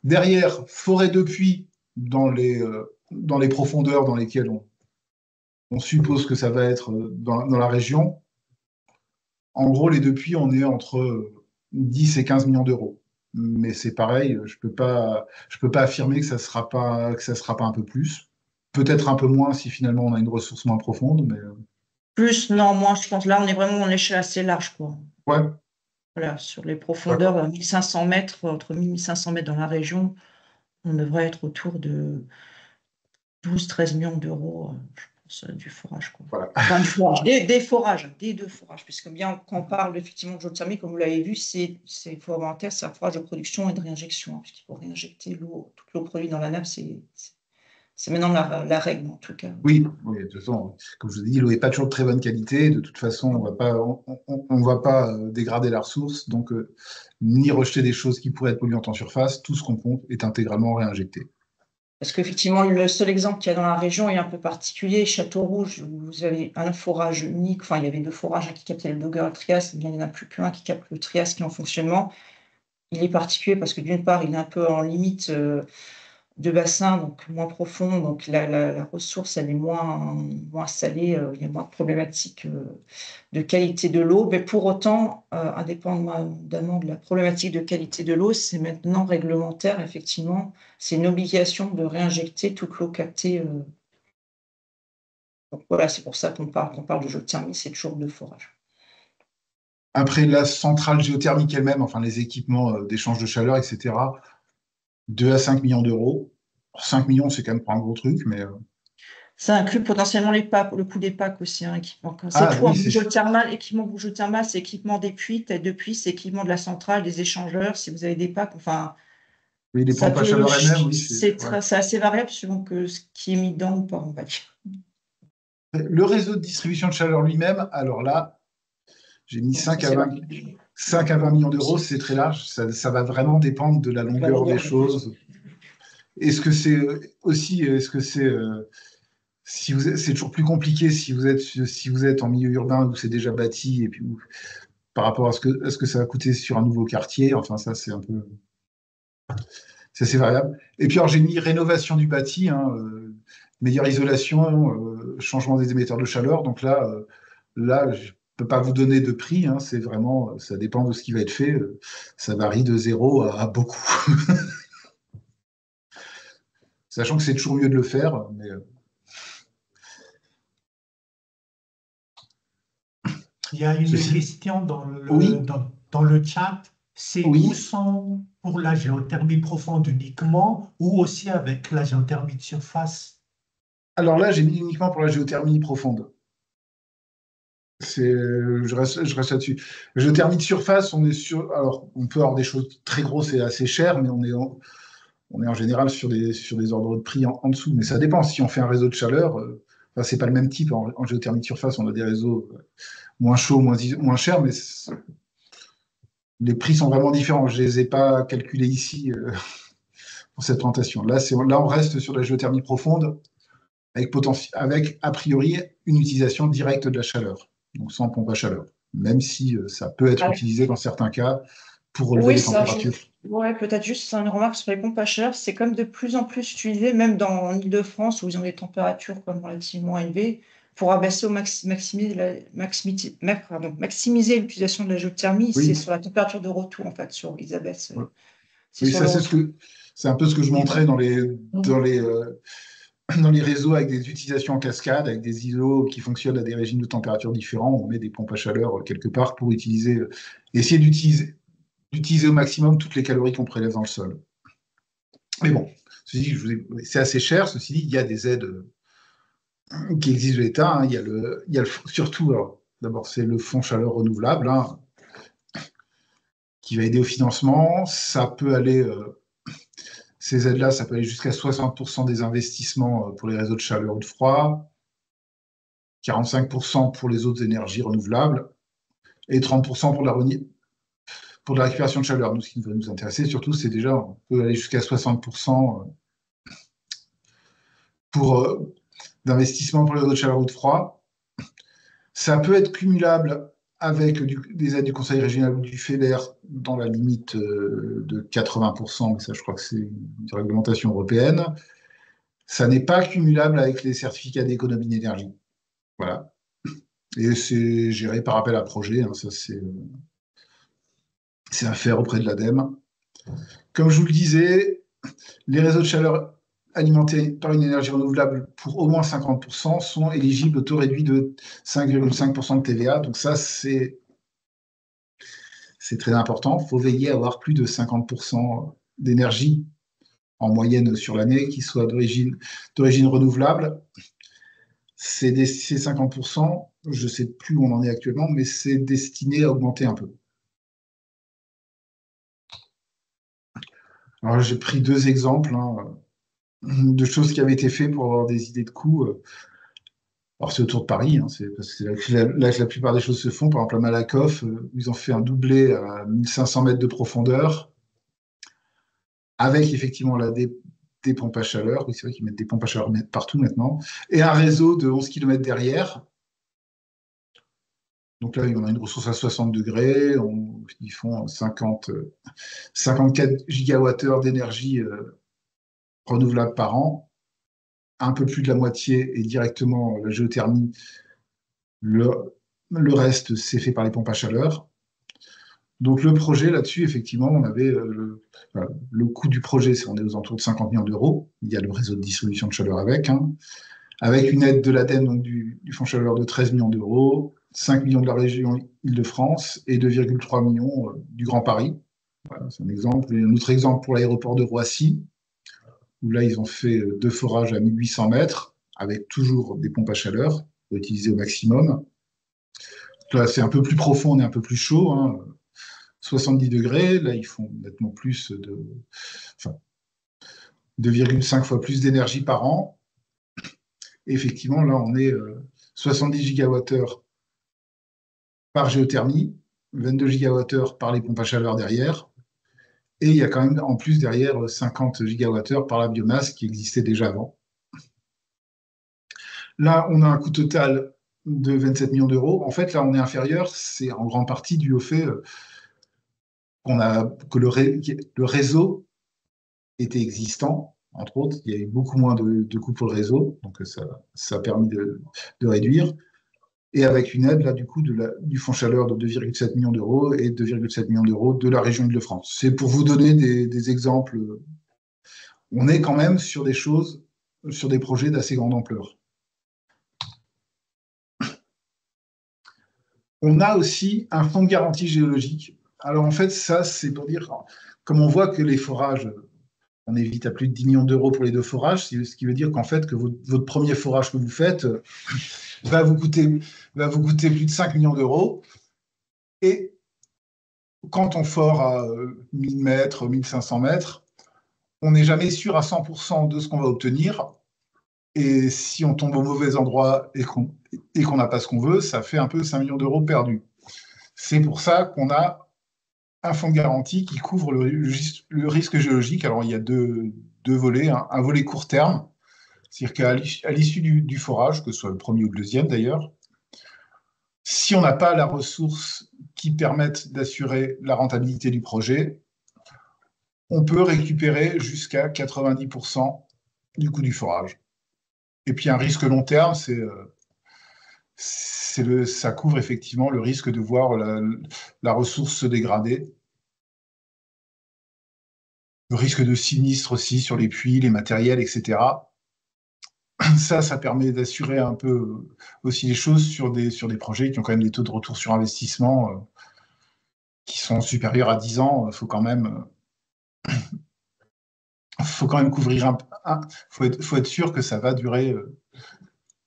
Derrière, forêt de puits dans les profondeurs dans lesquelles on suppose que ça va être dans la région. En gros, les deux puits, on est entre 10 et 15 millions d'euros. Mais c'est pareil, je peux pas affirmer que ça sera pas un peu plus. Peut-être un peu moins si finalement on a une ressource moins profonde, mais Plus, non, moins, je pense. Là, on est vraiment en échelle assez large, quoi. Ouais, Voilà, sur les d'accord. profondeurs, 1500 mètres, entre 1000 et 1500 mètres dans la région, on devrait être autour de 12-13 millions d'euros, je pense, du forage, quoi. Voilà. Enfin, du forage, des forages, des deux forages, puisque bien, quand on parle effectivement de géothermie, comme vous l'avez vu, c'est volontaire, c'est un forage de production et de réinjection, hein, puisqu'il faut réinjecter l'eau, toute l'eau produite dans la nappe, c'est maintenant la règle, en tout cas. Oui, oui, de toute façon, comme je vous ai dit, l'eau n'est pas toujours de très bonne qualité. De toute façon, on va pas dégrader la ressource, donc ni rejeter des choses qui pourraient être polluantes en surface. Tout ce qu'on pompe est intégralement réinjecté. Parce qu'effectivement, le seul exemple qu'il y a dans la région est un peu particulier. Château-Rouge, où vous avez un forage unique. Enfin, il y avait deux forages, un qui captait le Dogger et le Trias. Il n'y en a plus qu'un qui capte le Trias qui est en fonctionnement. Il est particulier parce que d'une part, il est un peu en limite de bassin, donc moins profond. Donc la ressource, elle est moins salée. Il y a moins de problématiques de qualité de l'eau. Mais pour autant, indépendamment de la problématique de qualité de l'eau, c'est maintenant réglementaire, effectivement. C'est une obligation de réinjecter toute l'eau captée. Donc voilà, c'est pour ça qu'on parle de géothermie, c'est toujours de forage. Après, la centrale géothermique elle-même, enfin les équipements d'échange de chaleur, etc., 2 à 5 millions d'euros. 5 millions, c'est quand même pas un gros truc, mais Ça inclut potentiellement les packs, le coût des packs aussi, hein, équipement. C'est ah tout, hein, oui, c'est géothermal, équipement géothermal, c'est équipement des puits, tête de puits, c'est équipement de la centrale, des échangeurs, si vous avez des packs, enfin, oui, les ça pompes à peut, chaleur elles-mêmes, oui, ouais. c'est assez variable selon que ce qui est mis dedans ou pas, on va dire. Le réseau de distribution de chaleur lui-même, alors là, j'ai mis Donc ça, 5 à c'est 20, variable. 5 à 20 millions d'euros, c'est très large. Ça va vraiment dépendre de la La longueur des longueur du réseau. choses. Est-ce que c'est aussi, est-ce que c'est si c'est toujours plus compliqué si vous êtes en milieu urbain où c'est déjà bâti et puis par rapport à ce que ça va coûter sur un nouveau quartier. Enfin, ça c'est un peu, c'est assez variable. Et puis alors j'ai mis rénovation du bâti, hein, meilleure isolation, changement des émetteurs de chaleur. Donc là, je peux pas vous donner de prix. Hein, c'est vraiment, ça dépend de ce qui va être fait. Ça varie de zéro à beaucoup. Sachant que c'est toujours mieux de le faire, mais Il y a une ceci, question oui, dans le chat. C'est où oui. sont pour la géothermie profonde uniquement ou aussi avec la géothermie de surface? Alors là, j'ai mis uniquement pour la géothermie profonde. Je reste là-dessus. La géothermie de surface, on est sur. Alors, on peut avoir des choses très grosses et assez chères, mais on est en général sur des ordres de prix en dessous. Mais ça dépend. Si on fait un réseau de chaleur, enfin, c'est pas le même type. En géothermie de surface, on a des réseaux moins chauds, moins chers, mais les prix sont vraiment différents. Je les ai pas calculés ici pour cette présentation. Là, on reste sur la géothermie profonde avec a priori une utilisation directe de la chaleur, donc sans pompe à chaleur, même si ça peut être Alors, utilisé dans certains cas pour relever oui, les ça, températures. ouais, peut-être juste une remarque sur les pompes à chaleur. C'est comme de plus en plus utilisé, même en Île-de-France, où ils ont des températures comme relativement élevées, pour abaisser maximiser l'utilisation de la géothermie. C'est Oui, sur la température de retour, en fait, ils abaissent. C'est oui, sur ça le retour. c'est un peu ce que je montrais Mhm. dans les, dans les réseaux avec des utilisations en cascade, avec des îlots qui fonctionnent à des régimes de température différents. On met des pompes à chaleur quelque part pour essayer d'utiliser au maximum toutes les calories qu'on prélève dans le sol. Mais bon, c'est assez cher. Ceci dit, il y a des aides qui existe de l'État. Hein. Il y a surtout, alors, d'abord, c'est le fonds chaleur renouvelable hein, qui va aider au financement. Ces aides-là, ça peut aller jusqu'à 60% des investissements pour les réseaux de chaleur ou de froid, 45% pour les autres énergies renouvelables et 30% pour la récupération de chaleur. Nous, ce qui va nous intéresser surtout, c'est déjà, on peut aller jusqu'à 60% d'investissement pour les réseaux de chaleur ou de froid. Ça peut être cumulable avec des aides du Conseil régional ou du FEDER dans la limite de 80%, mais ça je crois que c'est une réglementation européenne. Ça n'est pas cumulable avec les certificats d'économie d'énergie. Voilà. Et c'est géré par appel à projet, hein, ça c'est à faire auprès de l'ADEME. Comme je vous le disais, les réseaux de chaleur alimentés par une énergie renouvelable pour au moins 50% sont éligibles au taux réduit de 5,5% de TVA. Donc ça, c'est très important. Il faut veiller à avoir plus de 50% d'énergie en moyenne sur l'année qui soit d'origine renouvelable. Ces 50%, je ne sais plus où on en est actuellement, mais c'est destiné à augmenter un peu. Alors j'ai pris deux exemples de choses qui avaient été faites pour avoir des idées de coûts. Alors c'est autour de Paris, parce que c'est là que la plupart des choses se font. Par exemple, à Malakoff, ils ont fait un doublé à 1500 mètres de profondeur, avec effectivement des pompes à chaleur. Oui, c'est vrai qu'ils mettent des pompes à chaleur partout maintenant. Et un réseau de 11 km derrière. Donc là, on a une ressource à 60 degrés. Ils font 54 gigawattheures d'énergie renouvelable par an. Un peu plus de la moitié est directement la géothermie. Le reste, c'est fait par les pompes à chaleur. Donc le projet là-dessus, effectivement, on avait le coût du projet, on est aux alentours de 50 millions d'euros. Il y a le réseau de distribution de chaleur avec une aide de l'ADEME, donc du Fonds chaleur de 13 millions d'euros, 5 millions de la région Île-de-France et 2,3 millions du Grand Paris. Voilà, c'est un exemple. Et un autre exemple pour l'aéroport de Roissy, où là, ils ont fait 2 forages à 1800 mètres, avec toujours des pompes à chaleur, utilisées au maximum. Là, c'est un peu plus profond, on est un peu plus chaud, 70 degrés. Là, ils font nettement plus 2,5 fois plus d'énergie par an. Et effectivement, là, on est 70 gigawattheures par géothermie, 22 gigawattheures par les pompes à chaleur derrière. Et il y a quand même en plus derrière 50 gigawattheures par la biomasse qui existait déjà avant. Là, on a un coût total de 27 millions d'euros. En fait, là, on est inférieur. C'est en grande partie dû au fait que le réseau était existant, entre autres. Il y avait beaucoup moins de coûts pour le réseau, donc ça a permis de réduire. Et avec une aide, là, du coup, du Fonds chaleur de 2,7 millions d'euros et 2,7 millions d'euros de la région Île-de-France. C'est pour vous donner des exemples. On est quand même sur des choses, sur des projets d'assez grande ampleur. On a aussi un fonds de garantie géologique. Alors en fait, ça, c'est pour dire, comme on voit que les forages, on évite à plus de 10 millions d'euros pour les 2 forages, ce qui veut dire qu'en fait, que votre premier forage que vous faites va vous coûter plus de 5 millions d'euros. Et quand on fore à 1000 mètres, 1500 mètres, on n'est jamais sûr à 100% de ce qu'on va obtenir. Et si on tombe au mauvais endroit et qu'on n'a pas ce qu'on veut, ça fait un peu 5 millions d'euros perdus. C'est pour ça qu'on a un fonds de garantie qui couvre le risque géologique. Alors, il y a deux volets. Un volet court terme, c'est-à-dire qu'à l'issue du forage, que ce soit le premier ou le deuxième d'ailleurs, si on n'a pas la ressource qui permette d'assurer la rentabilité du projet, on peut récupérer jusqu'à 90% du coût du forage. Et puis un risque long terme, ça couvre effectivement le risque de voir la ressource se dégrader. Le risque de sinistre aussi sur les puits, les matériels, etc. Ça permet d'assurer un peu aussi les choses sur des projets qui ont quand même des taux de retour sur investissement qui sont supérieurs à 10 ans. Il faut quand même couvrir faut être sûr que ça va durer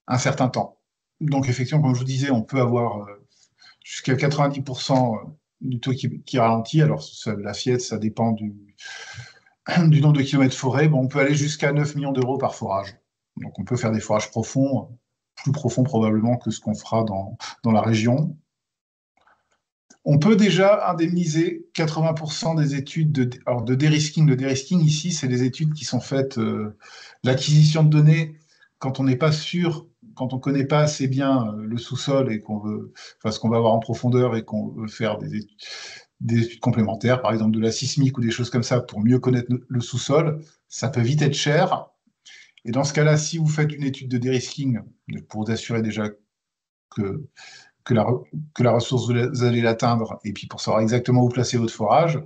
un certain temps. Donc effectivement, comme je vous disais, on peut avoir jusqu'à 90% du taux qui ralentit. Alors l'assiette, ça dépend du nombre de kilomètres forêts. Bon, on peut aller jusqu'à 9 millions d'euros par forage. Donc on peut faire des forages profonds, plus profonds probablement que ce qu'on fera dans la région. On peut déjà indemniser 80% des études de dérisking. Le dérisking, ici, c'est des études qui sont faites, l'acquisition de données, quand on n'est pas sûr, quand on ne connaît pas assez bien le sous-sol et ce qu'on va avoir en profondeur et qu'on veut faire des études complémentaires, par exemple de la sismique ou des choses comme ça, pour mieux connaître le sous-sol, ça peut vite être cher. Et dans ce cas-là, si vous faites une étude de dérisking, pour vous assurer déjà que la ressource, vous allez l'atteindre, et puis pour savoir exactement où placer votre forage,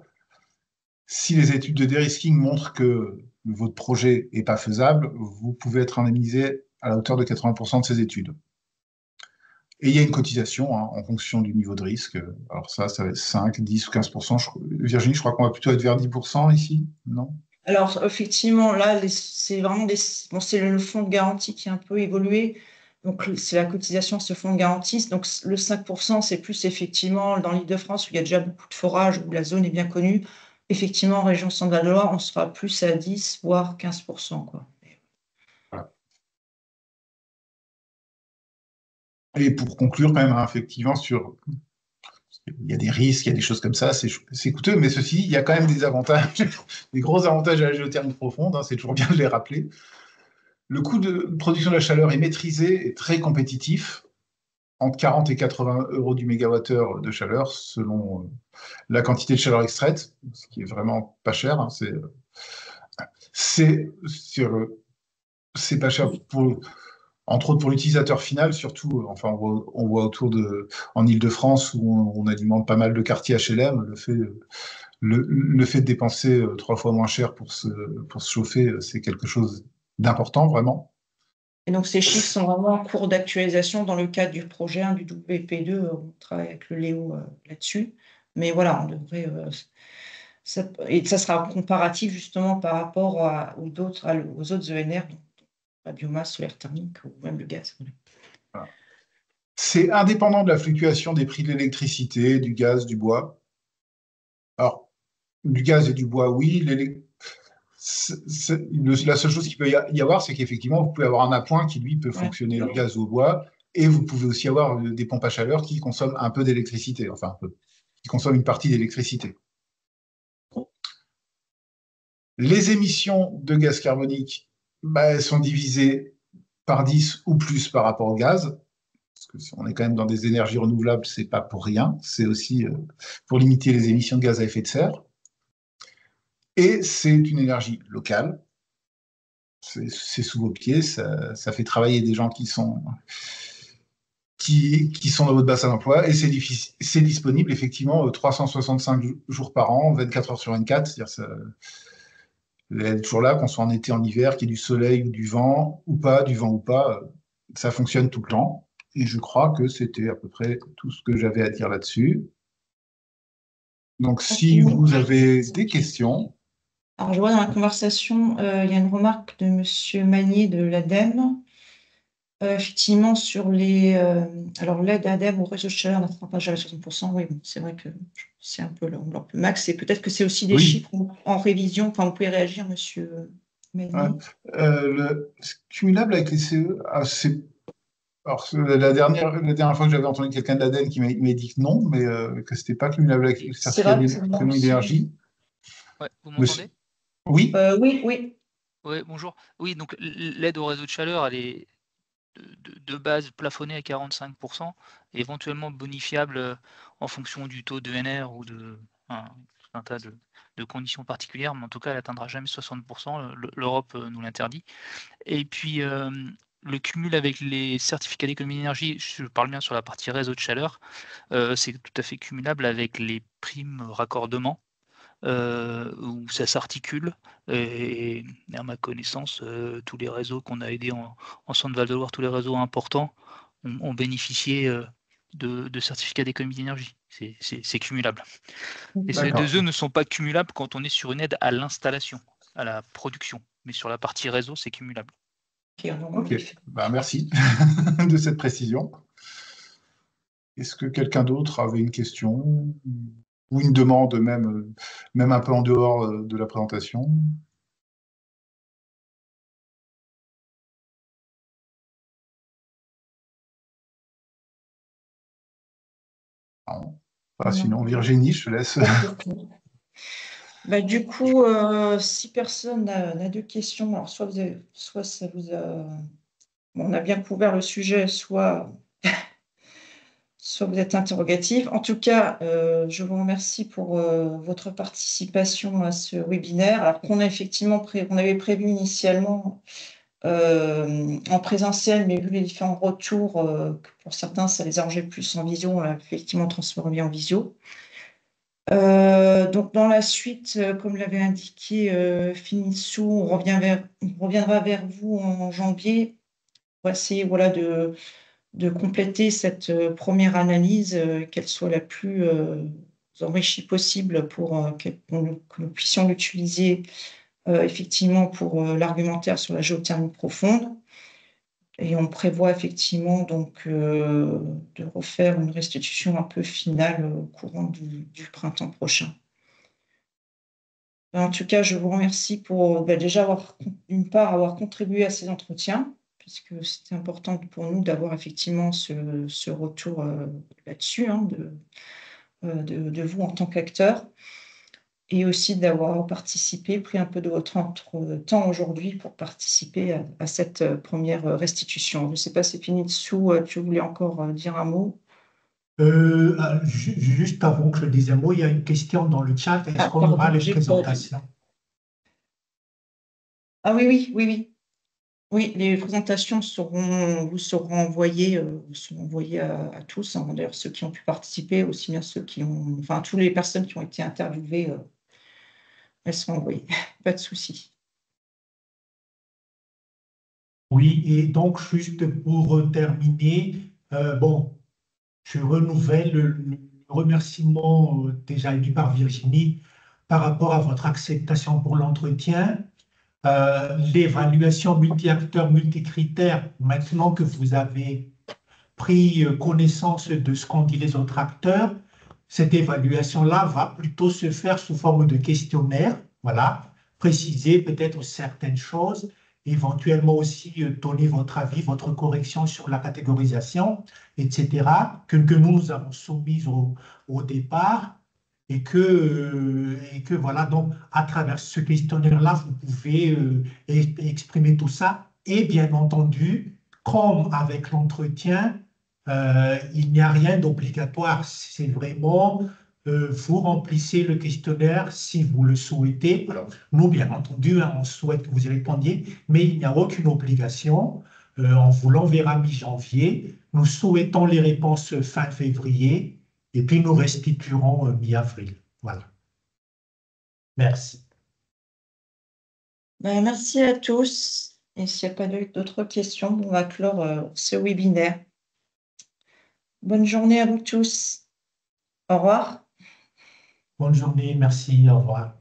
si les études de dérisking montrent que votre projet n'est pas faisable, vous pouvez être indemnisé à la hauteur de 80% de ces études. Et il y a une cotisation en fonction du niveau de risque. Alors ça va être 5, 10 ou 15%. Virginie, je crois qu'on va plutôt être vers 10% ici, non? Alors, effectivement, là, c'est vraiment c'est le fonds de garantie qui a un peu évolué. Donc, c'est la cotisation, ce fonds de garantie. Donc, le 5%, c'est plus effectivement dans l'Île-de-France où il y a déjà beaucoup de forages, où la zone est bien connue. Effectivement, en région Centre-Val de Loire, on sera plus à 10, voire 15%, quoi. Voilà. Et pour conclure, quand même, effectivement, il y a des risques, il y a des choses comme ça, c'est coûteux, mais ceci, il y a quand même des avantages, des gros avantages à la géothermie profonde, c'est toujours bien de les rappeler. Le coût de production de la chaleur est maîtrisé et très compétitif, entre 40 et 80 euros du mégawattheure de chaleur, selon la quantité de chaleur extraite, ce qui est vraiment pas cher. C'est pas cher entre autres pour l'utilisateur final, surtout, enfin, on voit en Île-de-France où on alimente pas mal de quartiers HLM, le fait de dépenser 3 fois moins cher pour se chauffer, c'est quelque chose d'important, vraiment. Et donc, ces chiffres sont vraiment en cours d'actualisation dans le cadre du projet du WP2. On travaille avec le Léo là-dessus. Mais voilà, on devrait. Et ça sera comparatif justement par rapport aux autres ENR, donc la biomasse, solaire thermique ou même le gaz. Voilà. C'est indépendant de la fluctuation des prix de l'électricité, du gaz, du bois. Alors, du gaz et du bois, oui. La seule chose qu'il peut y avoir, c'est qu'effectivement, vous pouvez avoir un appoint qui, lui, peut fonctionner au gaz ou au bois, et vous pouvez aussi avoir des pompes à chaleur qui consomment un peu d'électricité, enfin un peu, qui consomment une partie d'électricité. Les émissions de gaz carbonique, elles sont divisées par 10 ou plus par rapport au gaz, parce que si on est quand même dans des énergies renouvelables, c'est pas pour rien, c'est aussi pour limiter les émissions de gaz à effet de serre. Et c'est une énergie locale, c'est sous vos pieds, ça fait travailler des gens qui sont dans votre bassin d'emploi, et c'est disponible effectivement 365 jours par an, 24 heures sur 24, c'est-à-dire elle est toujours là, qu'on soit en été, en hiver, qu'il y ait du soleil ou du vent ou pas, ça fonctionne tout le temps. Et je crois que c'était à peu près tout ce que j'avais à dire là-dessus. Donc, si vous avez des questions. Alors, je vois dans la conversation, il y a une remarque de M. Magnier de l'ADEME. Effectivement, sur alors l'aide ADEME au réseau de chaleur n'atteint pas jamais 60%. Oui, bon, c'est vrai que c'est un peu leur max. Et peut-être que c'est aussi des chiffres en révision. Enfin, vous pouvez réagir, monsieur Magnier. Le cumulable avec les CE, alors, la dernière fois que j'avais entendu quelqu'un de l'ADEME qui m'a dit que non, mais que c'était pas cumulable avec le certificat d'énergie. Ouais, vous m'entendez? Oui. Oui, oui. Oui, bonjour. Oui, donc l'aide au réseau de chaleur, elle est de base plafonnée à 45%, et éventuellement bonifiable en fonction du taux d'ENR ou un tas de conditions particulières, mais en tout cas, elle n'atteindra jamais 60%. L'Europe nous l'interdit. Et puis, le cumul avec les certificats d'économie d'énergie, je parle bien sur la partie réseau de chaleur, c'est tout à fait cumulable avec les primes raccordement. Où ça s'articule, et à ma connaissance, tous les réseaux qu'on a aidés en Centre-Val de Loire, tous les réseaux importants ont bénéficié de certificats d'économie d'énergie. C'est cumulable. Les CE2E ne sont pas cumulables quand on est sur une aide à l'installation, à la production, mais sur la partie réseau, c'est cumulable. Ok, merci de cette précision. Est-ce que quelqu'un d'autre avait une question ou une demande, même un peu en dehors de la présentation? Non. Sinon, Virginie, je te laisse. Du coup, si personne n'a de questions, alors soit ça vous a... on a bien couvert le sujet, soit vous êtes interrogatif. En tout cas, je vous remercie pour votre participation à ce webinaire. Alors qu'on a effectivement on avait prévu initialement en présentiel, mais vu les différents retours, que pour certains, ça les arrangeait plus en visio, on l'a effectivement transformé en visio. Donc, dans la suite, comme l'avait indiqué Finissou, on reviendra vers vous en janvier pour essayer voilà, de compléter cette première analyse, qu'elle soit la plus enrichie possible pour que nous puissions l'utiliser effectivement pour l'argumentaire sur la géothermie profonde. Et on prévoit effectivement donc de refaire une restitution un peu finale au courant du printemps prochain. En tout cas, je vous remercie pour déjà d'une part, avoir contribué à ces entretiens, puisque c'était important pour nous d'avoir effectivement ce retour là-dessus, hein, de vous en tant qu'acteur, et aussi d'avoir participé, pris un peu de votre temps aujourd'hui pour participer à cette première restitution. Je ne sais pas si Finitsou, tu voulais encore dire un mot? Juste avant que je dise un mot, il y a une question dans le chat. Est-ce qu'on Pardon, aura les j'ai pas vu. présentations? Ah oui, oui, oui, oui. Oui, les présentations vous seront envoyées à tous, hein. D'ailleurs, ceux qui ont pu participer, aussi bien ceux qui ont, enfin, toutes les personnes qui ont été interviewées, elles seront envoyées. Pas de souci. Oui, et donc juste pour terminer, bon, je renouvelle le remerciement déjà émis par Virginie par rapport à votre acceptation pour l'entretien. L'évaluation multi-acteurs, multi-critères, maintenant que vous avez pris connaissance de ce qu'ont dit les autres acteurs, cette évaluation-là va plutôt se faire sous forme de questionnaire, voilà, préciser peut-être certaines choses, éventuellement aussi donner votre avis, votre correction sur la catégorisation, etc., que nous avons soumise au départ, et que voilà, donc à travers ce questionnaire-là, vous pouvez exprimer tout ça, et bien entendu, comme avec l'entretien, il n'y a rien d'obligatoire. C'est vraiment, vous remplissez le questionnaire si vous le souhaitez. Alors, nous, bien entendu, hein, on souhaite que vous y répondiez, mais il n'y a aucune obligation. On vous l'enverra mi-janvier. Nous souhaitons les réponses fin février et puis nous restituerons mi-avril. Voilà. Merci. Ben, merci à tous. Et s'il n'y a pas d'autres questions, on va clore ce webinaire. Bonne journée à vous tous. Au revoir. Bonne journée, merci, au revoir.